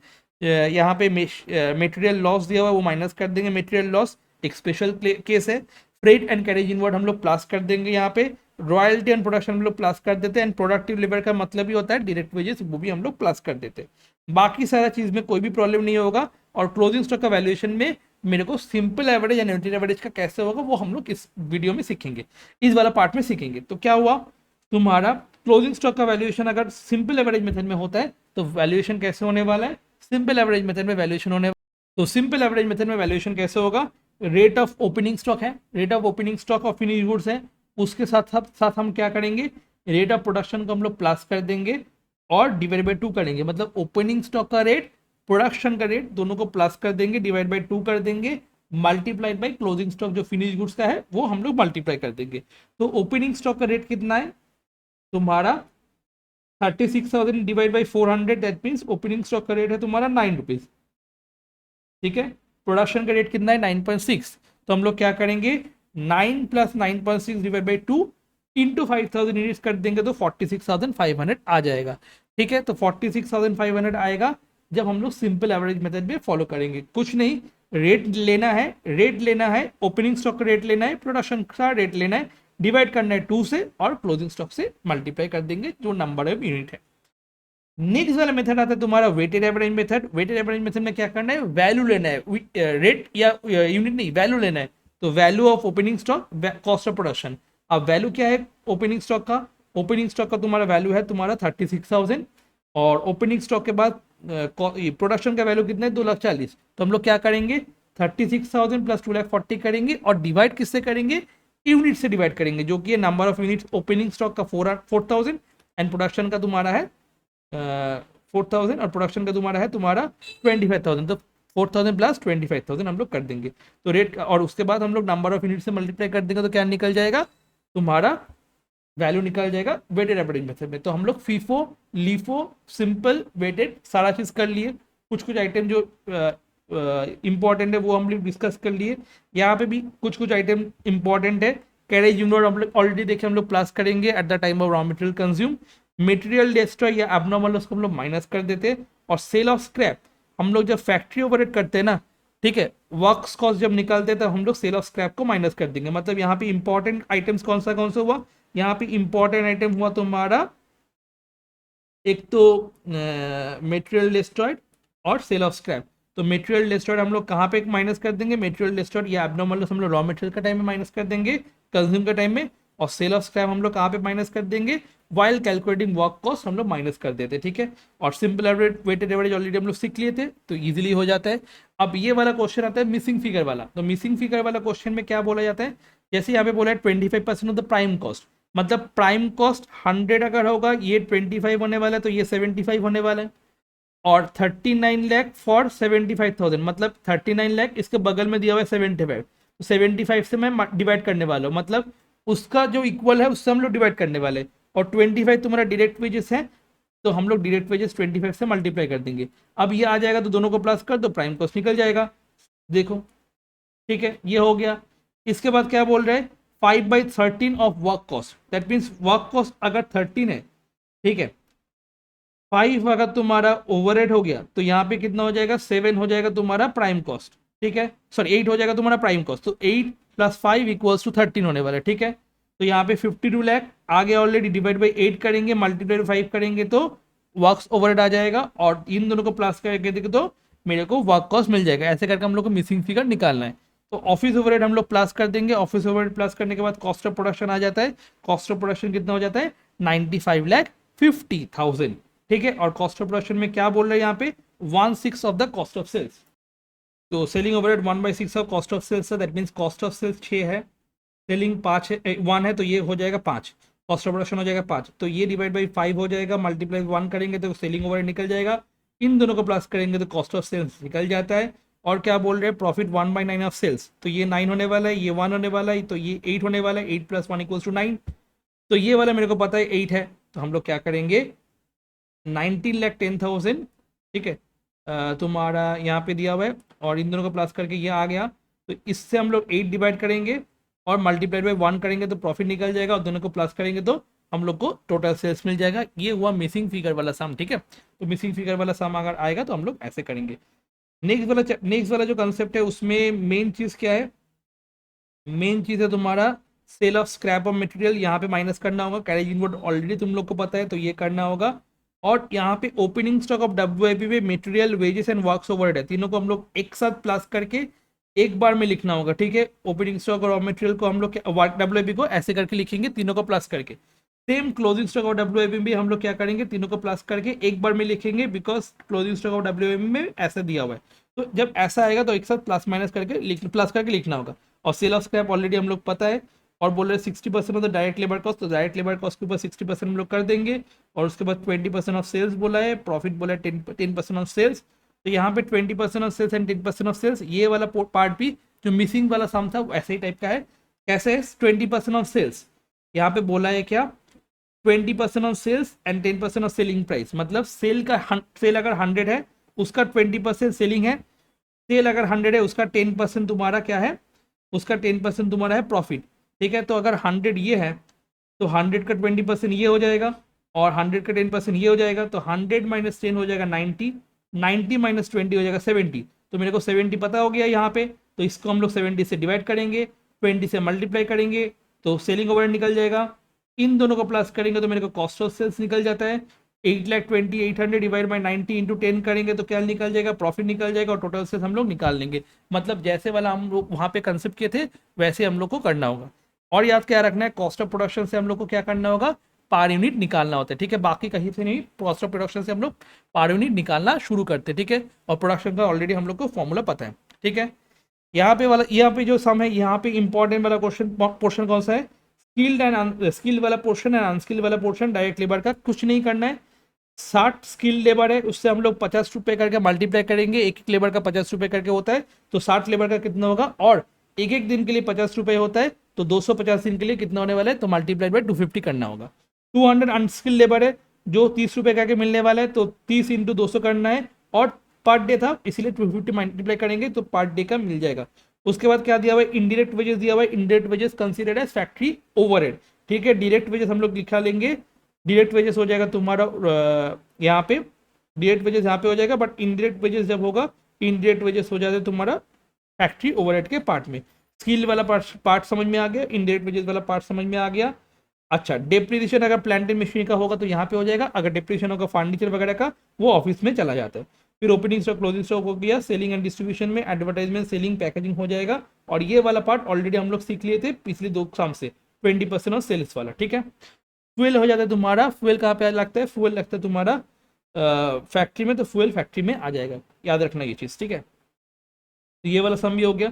यहाँ पे मेटेरियल लॉस दिया हुआ है वो माइनस कर देंगे, मेटेरियल लॉस एक स्पेशल केस है। फ्रेट एंड कैरेज इनवर्ड हम लोग प्लस कर देंगे, यहाँ पे रॉयल्टी एंड प्रोडक्शन हम लोग प्लस कर देते हैं। एंड प्रोडक्टिव लेबर का मतलब ही होता है डायरेक्ट वेजेस, वो भी हम लोग प्लस कर देते हैं। बाकी सारा चीज में कोई भी प्रॉब्लम नहीं होगा। और क्लोजिंग स्टॉक का वैल्यूएशन में मेरे को simple average and weighted average का कैसे होगा वो हम लोग इस वीडियो में सीखेंगे, इस वाला पार्ट में सीखेंगे। तो क्या हुआ, तुम्हारा क्लोजिंग स्टॉक का वैल्यूएशन अगर सिंपल एवरेज मेथड में होता है तो वैल्यूएशन कैसे होने वाला है, सिंपल एवरेज मेथड में वैल्यूएशन होने। तो सिंपल एवरेज मेथड में वैल्यूएशन कैसे होगा, रेट ऑफ ओपनिंग स्टॉक है, rate of opening stock of finish goods है, उसके साथ हम क्या करेंगे, रेट ऑफ प्रोडक्शन को हम लोग प्लस कर देंगे और डिवाइड बाई 2 करेंगे। मतलब ओपनिंग स्टॉक का रेट, प्रोडक्शन का रेट दोनों को प्लस कर देंगे, डिवाइड बाई 2 कर देंगे, मल्टीप्लाइड बाई क्लोजिंग स्टॉक जो फिनिश गुड्स का है वो हम लोग मल्टीप्लाई कर देंगे। तो ओपनिंग स्टॉक का रेट कितना है तुम्हारा 36,000 divide by 400, that means opening stock का रेट है तुम्हारा 9 रुपीज। ठीक है, प्रोडक्शन का रेट कितना है 9.6। तो हम लोग क्या करेंगे, 9 plus 9.6 divide by 2 into 5,000 units कर देंगे तो 46,500 आ जाएगा। ठीक है, तो 46,500 आएगा जब हम लोग सिंपल एवरेज मेथड में फॉलो करेंगे। कुछ नहीं, रेट लेना है, ओपनिंग स्टॉक का रेट लेना है, प्रोडक्शन का रेट लेना है, डिवाइड करना है 2 से और क्लोजिंग स्टॉक से मल्टीप्लाई कर देंगे जो नंबर ऑफ यूनिट है। नेक्स्ट वाला मेथड आता है तुम्हारा weighted average method. Weighted average method में क्या करना है, वैल्यू लेना है, रेट या यूनिट नहीं, वैल्यू लेना है। तो value of opening stock, cost of production. अब वैल्यू क्या है ओपनिंग स्टॉक का? ओपनिंग स्टॉक का तुम्हारा वैल्यू है तुम्हारा 36,000, और ओपनिंग स्टॉक के बाद प्रोडक्शन का वैल्यू कितना है 2,40,000। तो हम लोग क्या करेंगे 36,000 प्लस 2,40,000 करेंगे और डिवाइड किससे करेंगे? यूनिट से डिवाइड करेंगे, जो कि है number of units opening stock का 4,000 एंड प्रोडक्शन का तुम्हारा है 4,000 और प्रोडक्शन का तुम्हारा है तुम्हारा 25,000। तो 4,000 प्लस 25,000 हम लोग कर देंगे। तो रेट और उसके बाद हम लोग नंबर ऑफ यूनिट से मल्टीप्लाई कर देंगे तो क्या निकल जाएगा तुम्हारा वैल्यू निकल जाएगा वेटेड एवरेज मेथड में। तो हम लोग फीफो लीफो सिंपल वेटेड सारा चीज कर लिए। कुछ कुछ आइटम जो इंपॉर्टेंट है वो हम लोग डिस्कस कर लिए। यहाँ पे भी कुछ कुछ आइटम इंपॉर्टेंट है। कैरेज यूनिट हम लोग ऑलरेडी देखे, हम लोग प्लस करेंगे at the time of raw material consume. Material destroy या एबनॉर्मल उसको हम लोग माइनस कर देते हैं। और सेल ऑफ स्क्रैप हम लोग जब फैक्ट्री ओवरहेड करते हैं ना, ठीक है, वर्क्स कॉस्ट जब निकालते हैं तो हम लोग सेल ऑफ स्क्रैप को माइनस कर देंगे। मतलब यहाँ पे इंपॉर्टेंट आइटम्स कौन सा हुआ? यहाँ पे इंपॉर्टेंट आइटम हुआ तुम्हारा एक तो मटेरियल डिस्ट्रॉयड और सेल ऑफ स्क्रैप। तो मटेरियल डिस्ट्रॉयड हम लोग कहाँ पे माइनस कर देंगे? मटेरियल डिस्ट्रॉयड या एब्नॉर्मल हम लोग रॉ मटेरियल का टाइम में माइनस कर देंगे, कंज्यूम का टाइम में। और सेल ऑफ स्क्रैप हम लोग कहाँ पे माइनस कर देंगे? वाइल कैलकुलेटिंग वर्क कॉस्ट हम लोग माइनस कर देते, ठीक है। और simple average weighted average already हम लोग सीख लिए थे तो इजीली हो जाता है। अब ये वाला क्वेश्चन आता है मिसिंग फिगर वाला। तो मिसिंग फिगर वाला क्वेश्चन में क्या बोला जाता है? जैसे यहाँ पे बोला है 25% ऑफ द प्राइम कॉस्ट, मतलब प्राइम कॉस्ट 100 अगर होगा, ये 25 होने वाला है तो ये 75 होने वाला है। और 39 लाख फॉर 75,000, मतलब 39 लाख इसके बगल में दिया हुआ है 75, तो 75 से मैं डिवाइड करने वाला हूँ, मतलब उसका जो इक्वल है उससे हम लोग डिवाइड करने वाले। और 25 तुम्हारा डायरेक्ट वेजेस है तो हम लोग डायरेक्ट वेजेस 25 से मल्टीप्लाई कर देंगे। अब ये आ जाएगा तो दोनों को प्लस कर दो, प्राइम कॉस्ट निकल जाएगा। देखो ठीक है, ये हो गया। इसके बाद क्या बोल रहे हैं? 5/13 of work cost, that means work cost अगर 13 है, ठीक है, 5 अगर तुम्हारा ओवरहेड हो गया तो यहाँ पे कितना हो जाएगा? 7 हो जाएगा तुम्हारा प्राइम कॉस्ट, ठीक है, सॉरी 8 हो जाएगा तुम्हारा प्राइम कॉस्ट। तो 8 + 5 = 13 होने वाला है, ठीक है। तो यहाँ पे 52 लाख आगे ऑलरेडी डिवाइड बाई 8 करेंगे, मल्टीप्लाई 5 करेंगे तो वर्क्स ओवरहेड आ जाएगा, और इन दोनों को प्लस करके देखे तो मेरे को वर्क कॉस्ट मिल जाएगा। ऐसे करके हम लोग को मिसिंग फिगर निकालना है। तो ऑफिस ओवरहेड हम लोग प्लस कर देंगे, ऑफिस ओवरहेड प्लस करने के बाद कॉस्ट ऑफ प्रोडक्शन आ जाता है। कॉस्ट ऑफ प्रोडक्शन कितना हो जाता है? 95,50,000, ठीक है। और कॉस्ट ऑफ प्रोडक्शन में क्या बोल रहे हैं यहाँ पे? 1/6 of the cost of sales. तो selling overhead 1/6 of cost of sales है, that means cost of sales 6 है, सेलिंग 5 है, 1 है, तो ये हो जाएगा 5, कॉस्ट ऑफ प्रोडक्शन हो जाएगा 5। तो ये डिवाइड बाई 5 हो जाएगा, मल्टीप्लाई 1 करेंगे तो सेलिंग ओवरहेड निकल जाएगा। इन दोनों को प्लस करेंगे तो कॉस्ट ऑफ सेल्स निकल जाता है। और क्या बोल रहे हैं? प्रॉफिट 1/9 ऑफ सेल्स, तो ये 9 होने वाला है, ये 1 होने वाला है, तो ये 8 होने वाला है। 8 + 1 = 9। तो ये वाला मेरे को पता है 8 है, तो हम लोग क्या करेंगे 19,10,000, ठीक है, तुम्हारा यहाँ पे दिया हुआ है और इन दोनों को प्लस करके ये आ गया। तो इससे हम लोग 8 डिवाइड करेंगे और मल्टीप्लाइड बाई 1 करेंगे तो प्रॉफिट निकल जाएगा, और दोनों को प्लस करेंगे तो हम लोग को टोटल सेल्स मिल जाएगा। ये हुआ मिसिंग फिगर वाला सम, ठीक है। तो मिसिंग फिगर वाला सम अगर आएगा तो हम लोग ऐसे करेंगे। नेक्स्ट वाला जो कंसेप्ट है उसमें मेन चीज़ क्या है? मेन चीज़ है तुम्हारा sale of scrap of material. यहाँ पे माइनस करना होगा, कैरेज इनवर्ड ऑलरेडी तुम लोग को पता है तो ये करना होगा। और यहाँ पे ओपनिंग स्टॉक ऑफ डब्ल्यूआईपी में material wages and works overhead है, तीनों को हम लोग एक साथ प्लस करके एक बार में लिखना होगा, ठीक है। ओपनिंग स्टॉक और रॉ मटेरियल को हम लोग डब्ल्यूआईपी को ऐसे करके लिखेंगे, तीनों को प्लस करके। Same closing stock of WIP भी हम लोग क्या करेंगे, तीनों को प्लस करके एक बार में लिखेंगे, because closing stock of WIP में ऐसा दिया हुआ है। तो जब ऐसा आएगा तो एक साथ प्लस माइनस करके प्लस करके लिखना होगा। और सेल ऑफ स्क्रैप ऑलरेडी हम लोग पता है, और बोल रहे 60% of the direct labour cost, तो डायरेक्ट लेबर कॉस्ट के ऊपर 60% हम लोग कर देंगे। और उसके बाद 20% ऑफ सेल्स बोला है, प्रॉफिट बोला है 10% ऑफ सेल्स। तो यहाँ पे 20% of sales and 10% of sales, ये वाला पार्ट भी जो मिसिंग वाला सम था वैसे ही टाइप का है। कैसे है? 20% ऑफ सेल्स, यहाँ पे बोला है क्या 20% of sales and 10% of selling price, मतलब सेल अगर 100 है उसका 20% सेलिंग है, सेल अगर 100 है उसका 10% तुम्हारा क्या है, उसका 10% तुम्हारा है प्रॉफिट, ठीक है। तो अगर 100 ये है तो 100 का 20% ये हो जाएगा और 100 का 10% ये हो जाएगा, तो 100 - 10 हो जाएगा 90, 90 - 20 हो जाएगा 70। तो मेरे को 70 पता हो गया यहाँ पे, तो इसको हम लोग 70 से डिवाइड करेंगे, 20 से मल्टीप्लाई करेंगे तो सेलिंग ओवरहेड निकल जाएगा। इन दोनों को प्लस करेंगे तो मेरे को कॉस्ट ऑफ सेल्स निकल जाता है। 8,20,800 डिवाइड बाई 90 × 10 करेंगे तो क्या निकल जाएगा, प्रॉफिट निकल जाएगा, और टोटल सेल्स हम लोग निकाल लेंगे। मतलब जैसे वाला हम लोग वहाँ पे कंसेप्ट किए थे वैसे हम लोग को करना होगा। और याद क्या रखना है, कॉस्ट ऑफ प्रोडक्शन से हम लोग को क्या करना होगा, पर यूनिट निकालना होता है, ठीक है। बाकी कहीं से नहीं, कॉस्ट ऑफ प्रोडक्शन से हम लोग पर यूनिट निकालना शुरू करते हैं, ठीक है। और प्रोडक्शन का ऑलरेडी हम लोग को फॉर्मूला पता है, ठीक है। यहाँ पे जो सम है, यहाँ पे इंपॉर्टेंट वाला क्वेश्चन पोर्शन कौन सा है, स्किल्ड एंड स्किल्ड वाला पोर्शन एंड अनस्किल्ड वाला पोर्शन। डायरेक्ट लेबर का कुछ नहीं करना है, 60 स्किल्ड लेबर है, उससे हम लोग 50 रुपए करके मल्टीप्लाई करेंगे, एक एक लेबर का 50 रुपए करके होता है, तो 60 लेबर का कितना होगा, और एक एक दिन के लिए 50 रुपए होता है, तो 250 दिन के लिए कितना होने वाला है, तो मल्टीप्लाई बाय 250 करना होगा। 200 अनस्किल्ड लेबर है, जो 30 रुपए करके मिलने वाला है, तो 30 इंटू 200 करना है, और पर डे था इसीलिए 250 मल्टीप्लाई करेंगे तो पर डे का मिल जाएगा। उसके बाद क्या दिया हुआ है, इंडायरेक्ट वेजेस दिया हुआ है, indirect wages considered as factory overhead, ठीक है। डायरेक्ट वेजेस हम लोग लिखा लेंगे, डायरेक्ट वेजेस हो जाएगा तुम्हारा यहाँ पे, डायरेक्ट वेजेस यहाँ पे हो जाएगा, बट इनडायरेक्ट वेजेस जब होगा, इनडायरेक्ट वेजेस हो जाता है तुम्हारा फैक्ट्री ओवरहेड के पार्ट में। स्किल वाला पार्ट समझ में आ गया, इनडायरेक्ट वेजेस वाला पार्ट समझ में आ गया। अच्छा, डेप्रिसिएशन अगर प्लांट एंड मशीनरी का होगा तो यहाँ पे हो जाएगा, अगर डेप्रिसिएशन होगा फर्नीचर वगैरह का, वो ऑफिस में चला जाता है। फिर ओपनिंग स्टॉक क्लोजिंग स्टॉक हो गया, सेलिंग एंड डिस्ट्रीब्यूशन में एडवर्टाइजमेंट सेलिंग पैकेजिंग हो जाएगा। और ये वाला पार्ट ऑलरेडी हम लोग सीख लिए थे पिछले 2 एग्जाम से, 20% और सेल्स वाला, ठीक है। फ्यूल हो जाता है तुम्हारा, फ्यूल कहाँ पे लगता है, फ्यूल लगता है तुम्हारा फैक्ट्री में, तो फ्यूल फैक्ट्री में आ जाएगा, याद रखना ये चीज़, ठीक है। तो ये वाला सम भी हो गया।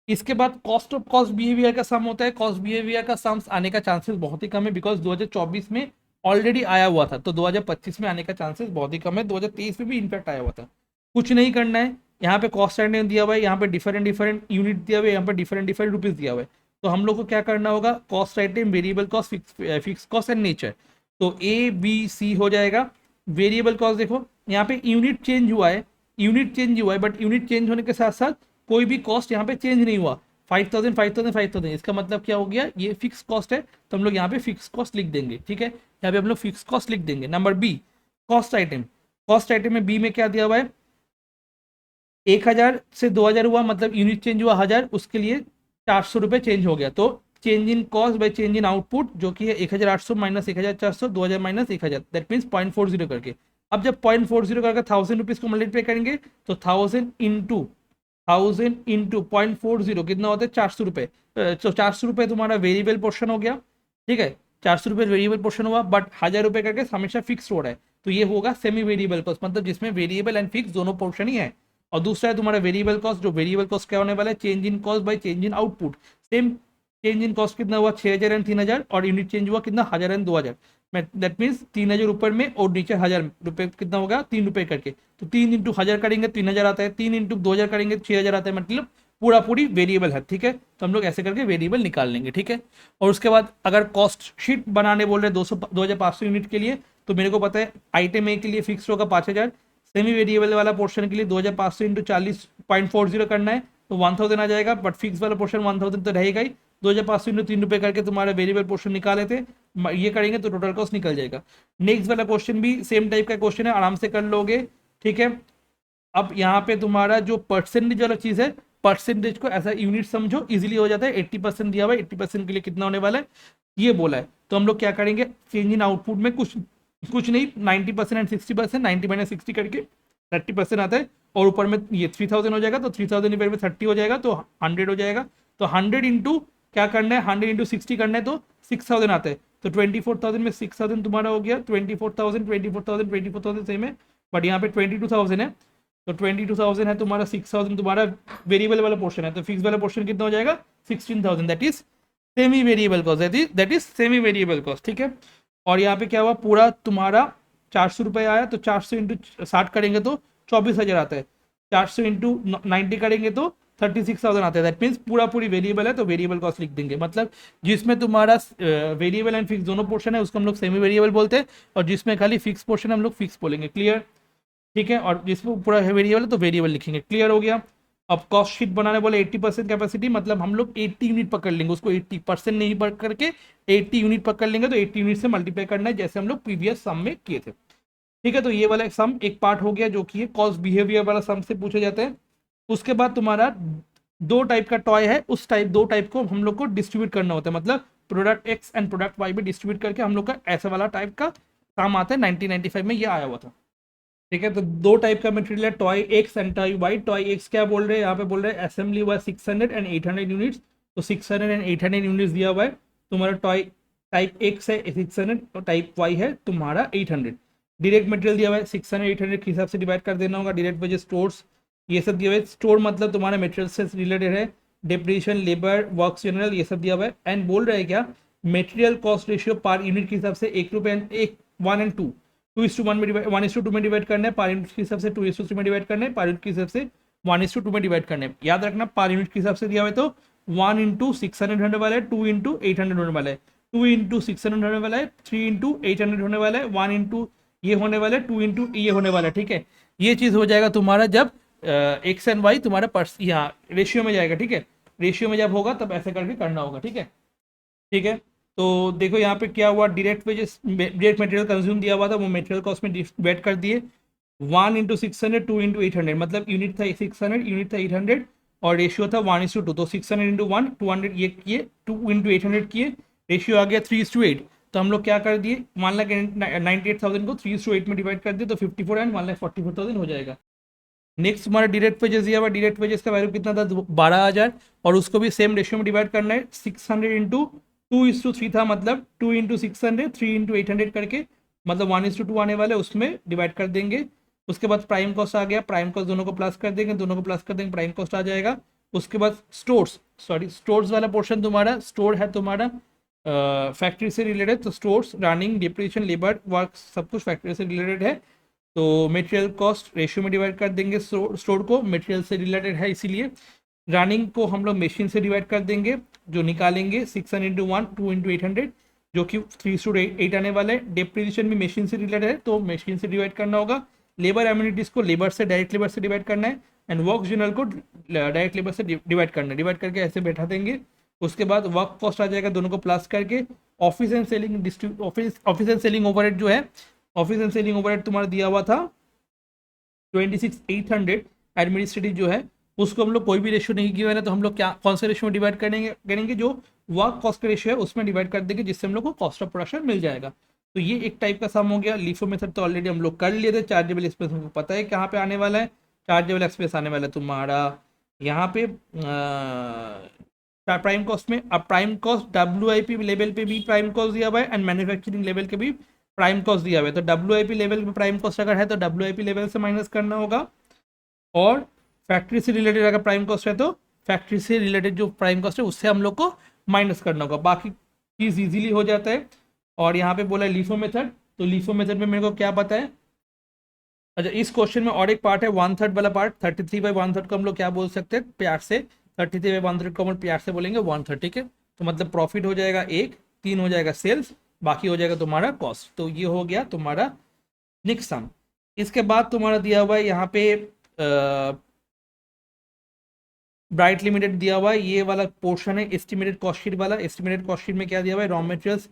इसके बाद कॉस्ट ऑफ कॉस्ट बिहेवियर का सम होता है, कॉस्ट बिहेवियर का सम्स आने का चांसेस बहुत ही कम है, बिकॉज 2024 में ऑलरेडी आया हुआ था, तो 2025 में आने का चांसेस बहुत ही कम है, 2023 में भी इनफैक्ट आया हुआ था। कुछ नहीं करना है, यहाँ पे कॉस्ट आइटम दिया हुआ है, यहाँ पे डिफरेंट डिफरेंट यूनिट दिया हुआ है, यहाँ पे डिफरेंट डिफरेंट रुपीज दिया हुआ है, तो हम लोग को क्या करना होगा, cost item, variable cost, fix cost and nature, तो ए बी सी हो जाएगा। वेरिएबल कॉस्ट देखो, यहाँ पे यूनिट चेंज हुआ है, यूनिट चेंज हुआ है, बट यूनिट चेंज होने के साथ साथ कोई भी कॉस्ट यहाँ पे चेंज नहीं हुआ, 5000 5000 5000, इसका मतलब क्या हो गया, ये फिक्स कॉस्ट है, तो हम लोग यहाँ पे फिक्स कॉस्ट लिख देंगे, ठीक है। यहाँ पे हम लोग फिक्स कॉस्ट लिख देंगे। Number B, cost item, cost item में बी में क्या दिया हुआ है, 1000 से 2000 हुआ, मतलब यूनिट चेंज हुआ 1000, उसके लिए 400 रुपये चेंज हो गया, तो change in cost by change in output, जो कि है 1800 माइनस 1400, 2000 माइनस 1000, दैट मीन्स 0.40 करके। अब जब 0.40 करके 1000 रुपीज को मल्टीप्लाई करेंगे, तो 1000 इंटू कितना होता है, 400 रुपये, तो 400 रुपये तुम्हारा वेरिएबल पोर्शन हो गया, ठीक है। 400 रुपये वेरिएबल पोर्शन हुआ, बट 1000 रुपये करके हमेशा फिक्स हो रहा है, तो ये होगा सेमी वेरिएबल कॉस्ट, मतलब जिसमें वेरिएबल एंड फिक्स दोनों पोर्शन ही है। और दूसरा है तुम्हारा वेरिएबल कॉस्ट, जो वेरिएबल कॉस्ट क्या होने वाला है, change in cost by change in output. Same change in cost कितना हुआ, 6000 एंड 3000, और यूनिट चेंज हुआ कितना, 1000 एंड 2000, दैट मीन्स 3000 ऊपर में और नीचे 1000 रुपये, कितना होगा, 3 रुपये करके, तो 3 इंटू 1000 करेंगे 3000 आता है, 3 इंटू 2000 करेंगे 6000 आता है, मतलब पूरा पूरी वेरिएबल है, ठीक है। तो हम लोग ऐसे करके वेरिएबल निकाल लेंगे, ठीक है। और उसके बाद अगर कॉस्ट शीट बनाने बोल रहे 2500 यूनिट के लिए, तो मेरे को पता है आइटम ए के लिए फिक्स होगा 5000, सेमी वेरिएबल वाला पोर्शन के लिए 2500 इंटू 40.40 करना है, तो 1000 आ जाएगा, बट फिक्स वाला पोर्शन 1000 तो रहेगा ही। 2500 इंटू 3 रुपये करके तुम्हारा वेरिएबल पोर्शन निकाले थे, ये करेंगे तो टोटल कॉस्ट निकल जाएगा। नेक्स्ट वाला क्वेश्चन भी सेम टाइप का क्वेश्चन है, आराम से कर लोगे, ठीक है। अब यहाँ पे तुम्हारा जो परसेंटेज वाला चीज है, परसेंटेज को ऐसा यूनिट समझो, इजीली हो जाता है। 80% दिया हुआ है, 80% के लिए कितना होने वाला है, ये बोला है, तो हम लोग क्या करेंगे, चेंज इन आउटपुट में कुछ नहीं, 90% एंड 60%, 90 माइनस 60 करके 30% आता है, और ऊपर में ये 3000 हो जाएगा, तो 3000 डिवाइड में 30 हो जाएगा, तो 100 हो जाएगा, तो 100 इंटू क्या करना है, 100 इंटू 60 करना है, तो 6000 आता है, तो 24000 में 6000 तुम्हारा हो गया, 24000 सेम है, बट यहाँ पे 22000 है, तो 22000 है तुम्हारा, 6000 तुम्हारा वेरिएबल वाला पोर्शन है, तो फिक्स वाला पोर्शन कितना हो जाएगा, 16000, that is semi variable cost, that is semi variable cost, ठीक है। और यहाँ पे क्या हुआ, पूरा तुम्हारा 400 रुपये आया, तो 400 इंटू 60 करेंगे तो 24000 आता है, 400 इंटू 90 करेंगे तो 36000 आता है, दैट मीन्स पूरा पूरी वेरिएबल है, तो वेरिएबल कॉस्ट लिख देंगे। मतलब जिसमें तुम्हारा वेरिएबल एंड फिक्स दोनों पोर्शन है उसको हम लोग सेमी वेरिएबल बोलते हैं, और जिसमें खाली फिक्स पोर्शन है हम लोग फिक्स बोलेंगे, क्लियर, ठीक है। और जिसमें पूरा वेरिएबल है तो वेरिएबल लिखेंगे, क्लियर हो गया। अब कॉस्ट शीट बनाने बोले 80% कैपेसिटी, मतलब हम लोग 80 यूनिट पकड़ लेंगे, उसको 80% नहीं पकड़ करके 80 यूनिट पकड़ लेंगे, तो 80 यूनिट से मल्टीप्लाई करना है, जैसे हम लोग प्रीवियस सम में किए थे, ठीक है। तो ये वाला सम एक पार्ट हो गया, जो कि कॉस्ट बिहेवियर वाला सम से पूछे जाते हैं। उसके बाद तुम्हारा 2 टाइप का टॉय है, उस दो टाइप को हम लोग को डिस्ट्रीब्यूट करना होता है, मतलब product X and product Y में डिस्ट्रीब्यूट करके हम लोग का ऐसा वाला टाइप का काम आता है, 1995 में ये आया हुआ था, ठीक है। तो 2 टाइप का मटेरियल है, toy X and toy Y. Toy X क्या बोल रहे हैं, यहाँ पे बोल रहे हैं असेंबली हुआ 600 एंड 800 यूनिट्स, तो 600 एंड 800 यूनिट्स दिया हुआ है। तुम्हारा टाइप एक्स है 600 और टाइप वाई है तुम्हारा 800। डायरेक्ट मटेरियल दिया हुआ है 600 800 के हिसाब से डिवाइड कर देना होगा। डायरेक्ट वेजेस स्टोर्स ये सब दिया हुआ है। स्टोर मतलब तुम्हारा मटेरियल से रिलेटेड है, डिप्रीशिएशन लेबर वर्क्स जनरल ये सब दिया हुआ है। एंड बोल रहे हैं क्या, material cost ratio per unit के हिसाब से 1 रुपये एक 1 एंड 2 2:1 में डिवाइड 1:2 में डिवाइड करना है, पर यूनिट के हिसाब से 2:3 में डिवाइड करना है, पर यूनिट के हिसाब से 1:2 में डिवाइड करना है। याद रखना पर यूनिट के हिसाब से दिया हुआ है तो 1 इंटू 600 होने वाला है, 2 इंटू 800 होने वाला है, 2 इंटू 600 होने वाला है, 3 इंटू 800 होने वाला है, 1 इंटू ये होने वाला है, 2 इंटू ये होने वाला है। ठीक है, ये चीज़ हो जाएगा तुम्हारा जब एक्स एंड वाई तुम्हारा यहाँ रेशियो में जाएगा। ठीक है, रेशियो में जब होगा तब ऐसे करके करना होगा। ठीक है, ठीक है। तो देखो यहाँ पे क्या हुआ, direct wages direct material consume दिया हुआ था, वो मटेरियल कॉस्ट में डिवाइड कर दिए। 1 इंटू 600 2 इंटू 800 मतलब यूनिट था 600 यूनिट था 800 और रेशियो था 1:2। तो 600 इंटू 1 200 ये किए, 2 इंटू 800 किए, रेशियो आ गया 3:8। तो हम लोग क्या कर दिए 1,98,000 को 3:8 में डिवाइड कर दिए तो 54 एंड 1,44,000 हो जाएगा। नेक्स्ट हमारा डायरेक्ट वेजेस दिया हुआ, डायरेक्ट वेजेस का वैल्यू कितना था 12,000 और उसको भी सेम रेशियो में डिवाइड करना है। 600 इंटू 2:3 था मतलब 2 इंटू 600 3 इंटू 800 करके मतलब 1:2 आने वाले उसमें डिवाइड कर देंगे। उसके बाद प्राइम कॉस्ट आ गया, प्राइम कॉस्ट दोनों को प्लस कर देंगे, दोनों को प्लस कर देंगे, प्राइम कॉस्ट आ जाएगा। उसके बाद स्टोर्स वाला पोर्शन तुम्हारा स्टोर है तुम्हारा फैक्ट्री से रिलेटेड, तो stores running depreciation labour work सब कुछ फैक्ट्री से रिलेटेड है। तो मटेरियल कॉस्ट रेशियो में डिवाइड कर देंगे, स्टोर को मटेरियल से रिलेटेड है इसीलिए। रनिंग को हम लोग मशीन से डिवाइड कर देंगे, जो निकालेंगे 600 इंटू 1 2 इंटू 800 जो कि 3:8 आने वाला है। डिप्रीशिएशन भी मशीन से रिलेटेड है तो मशीन से डिवाइड करना होगा। लेबर एम्यूनिटीज को लेबर से डायरेक्ट लेबर से डिवाइड करना है एंड वर्क जनरल को डायरेक्ट लेबर से डिवाइड करना है। डिवाइड करके ऐसे बैठा देंगे। उसके बाद वर्क कॉस्ट आ जाएगा दोनों को प्लस करके। Office and selling office and selling overhead जो है, ऑफिस एंड सेलिंग ओवरहेड तुम्हारा दिया हुआ था 26,800। एडमिनिस्ट्रेटिव जो है उसको हम लोग कोई भी रेशियो नहीं किया है ना, तो हम लोग क्या कौन से रेशियो में डिवाइड करेंगे जो वर्क कॉस्ट का रेशियो है उसमें डिवाइड कर देंगे, जिससे हम लोग को कॉस्ट ऑफ प्रोडक्शन मिल जाएगा। तो ये एक टाइप का सम हो गया। लीफो मेथड तो ऑलरेडी हम लोग कर लिए थे। चार्जेबल एक्सपेंस हमको पता है कहाँ पे आने वाला है। चार्जेबल एक्सपेंस आने वाला है तुम्हारा यहाँ पे प्राइम कॉस्ट में। अब प्राइम कॉस्ट WIP लेवल पे भी प्राइम कॉस्ट दिया हुआ है एंड मैन्युफैक्चरिंग लेवल के भी प्राइम कॉस्ट दिया हुआ है। तो WIP लेवल पे प्राइम कॉस्ट अगर है तो WIP लेवल से माइनस करना होगा, और फैक्ट्री से रिलेटेड अगर प्राइम कॉस्ट है तो फैक्ट्री से रिलेटेड जो प्राइम कॉस्ट है उससे हम लोग को माइनस करना होगा। बाकी चीज़ इजीली हो जाता है। और यहाँ पे बोला लीफो मेथड, तो लीफो मेथड में मेरे को क्या पता है। अच्छा, इस क्वेश्चन में और एक पार्ट है 1/3 वाला पार्ट। 33/1/3 को हम लोग क्या बोल सकते हैं प्यार से, 33/1/3 को हम प्यार से बोलेंगे 1/3। ठीक है, तो मतलब प्रॉफिट हो जाएगा 3 हो जाएगा सेल्स, बाकी हो जाएगा तुम्हारा कॉस्ट। तो ये हो गया तुम्हारा नेक्स्ट सम। इसके बाद तुम्हारा दिया हुआ है यहाँ पे ब्राइट लिमिटेड दिया हुआ है, ये वाला पोर्शन है एस्टिमेटेड कॉस्ट शीट वाला। एस्टिमेटेड कॉस्ट शीट में क्या दिया हुआ है, रॉ मटेरियल्स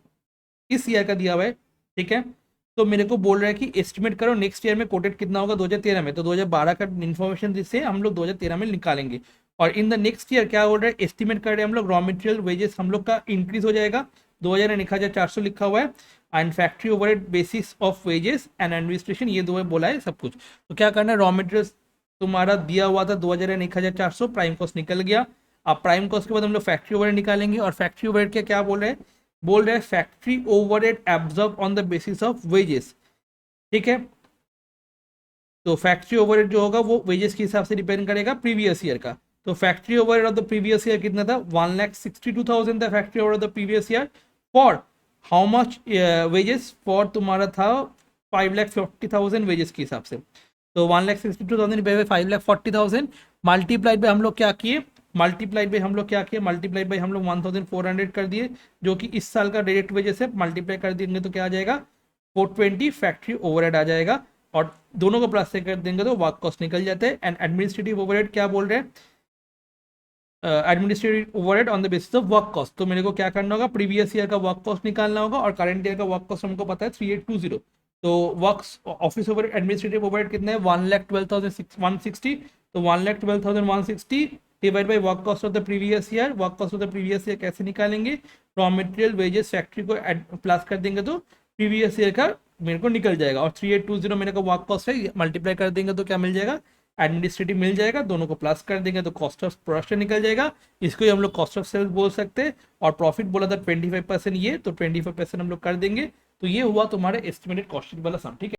इस ईयर का दिया हुआ है। ठीक है, तो मेरे को बोल रहा है कि एस्टिमेट करो नेक्स्ट ईयर में कोटेड कितना होगा 2013 में, तो 2012 का इन्फॉर्मेशन जिससे हम लोग 2013 में निकालेंगे। और इन द नेक्स्ट ईयर क्या बोल रहा है, एस्टिमेट कर रहे हैं हम लोग रॉ मटेरियल वेजेस हम लोग का इंक्रीज हो जाएगा 2000 एंड 1400 लिखा हुआ है। And factory overhead basis of wages and administration ये दो बोला है सब कुछ। तो क्या करना है, रॉ मटेरियल्स तुम्हारा दिया हुआ था 2000 एंड 1400, प्राइम कॉस्ट निकल गया। अब प्राइम कॉस्ट के बाद हम लोग फैक्ट्री ओवरहेड निकालेंगे। और फैक्ट्री ओवरहेड के क्या बोल रहे हैं factory overhead absorb on the basis of wages. ठीक है, तो फैक्ट्री ओवरहेड जो होगा वो वेजेस के हिसाब से डिपेंड करेगा प्रीवियस ईयर का। तो factory overhead of the previous year कितना था 1,62,000 था factory overhead of the previous year. For how much wages, for तुम्हारा था 5,40,000 वेजेस के हिसाब से। तो 1,62,000 पे 5,40,000 मल्टीप्लाइड बाय हम लोग क्या किए, मल्टीप्लाइड बाय हम लोग 1,400 कर दिए, जो कि इस साल का डायरेक्ट वेजेस है। मल्टीप्लाई कर देंगे तो क्या आ जाएगा 420 फैक्ट्री ओवरहेड आ जाएगा। और दोनों को प्लस से कर देंगे तो वर्क कॉस्ट निकल जाते हैं। एंड एडमिनिस्ट्रेटिव ओवरहेड क्या बोल रहे हैं, administrative overhead on the basis of work cost. तो मेरे को क्या करना होगा, प्रीवियस ईयर का वर्क कॉस्ट निकालना होगा और करंट ईयर का वर्क कॉस्ट हमको पता है 3820। तो works office overhead administrative overhead कितना है 1,12,160। तो 1,12,160 divide by work cost of the previous year. Work cost of the previous year कैसे निकालेंगे, रॉ मटेरियल वेजेस फैक्ट्री को प्लस कर देंगे तो प्रीवियस ईयर का मेरे को निकल जाएगा। और 3820 मेरे को वर्क कॉस्ट है, मल्टीप्लाई कर देंगे तो क्या मिल जाएगा एडमिनिस्ट्रेटिव मिल जाएगा, दोनों को प्लस कर देंगे तो कॉस्ट ऑफ प्रोडक्शन निकल जाएगा, इसको ही हम लोग कॉस्ट ऑफ सेल्स बोल सकते हैं। और प्रॉफिट बोला था 25% ये, तो 25% हम लोग कर देंगे, तो ये हुआ तुम्हारे एस्टिमेटेड कॉस्टिंग वाला सम, ठीक है।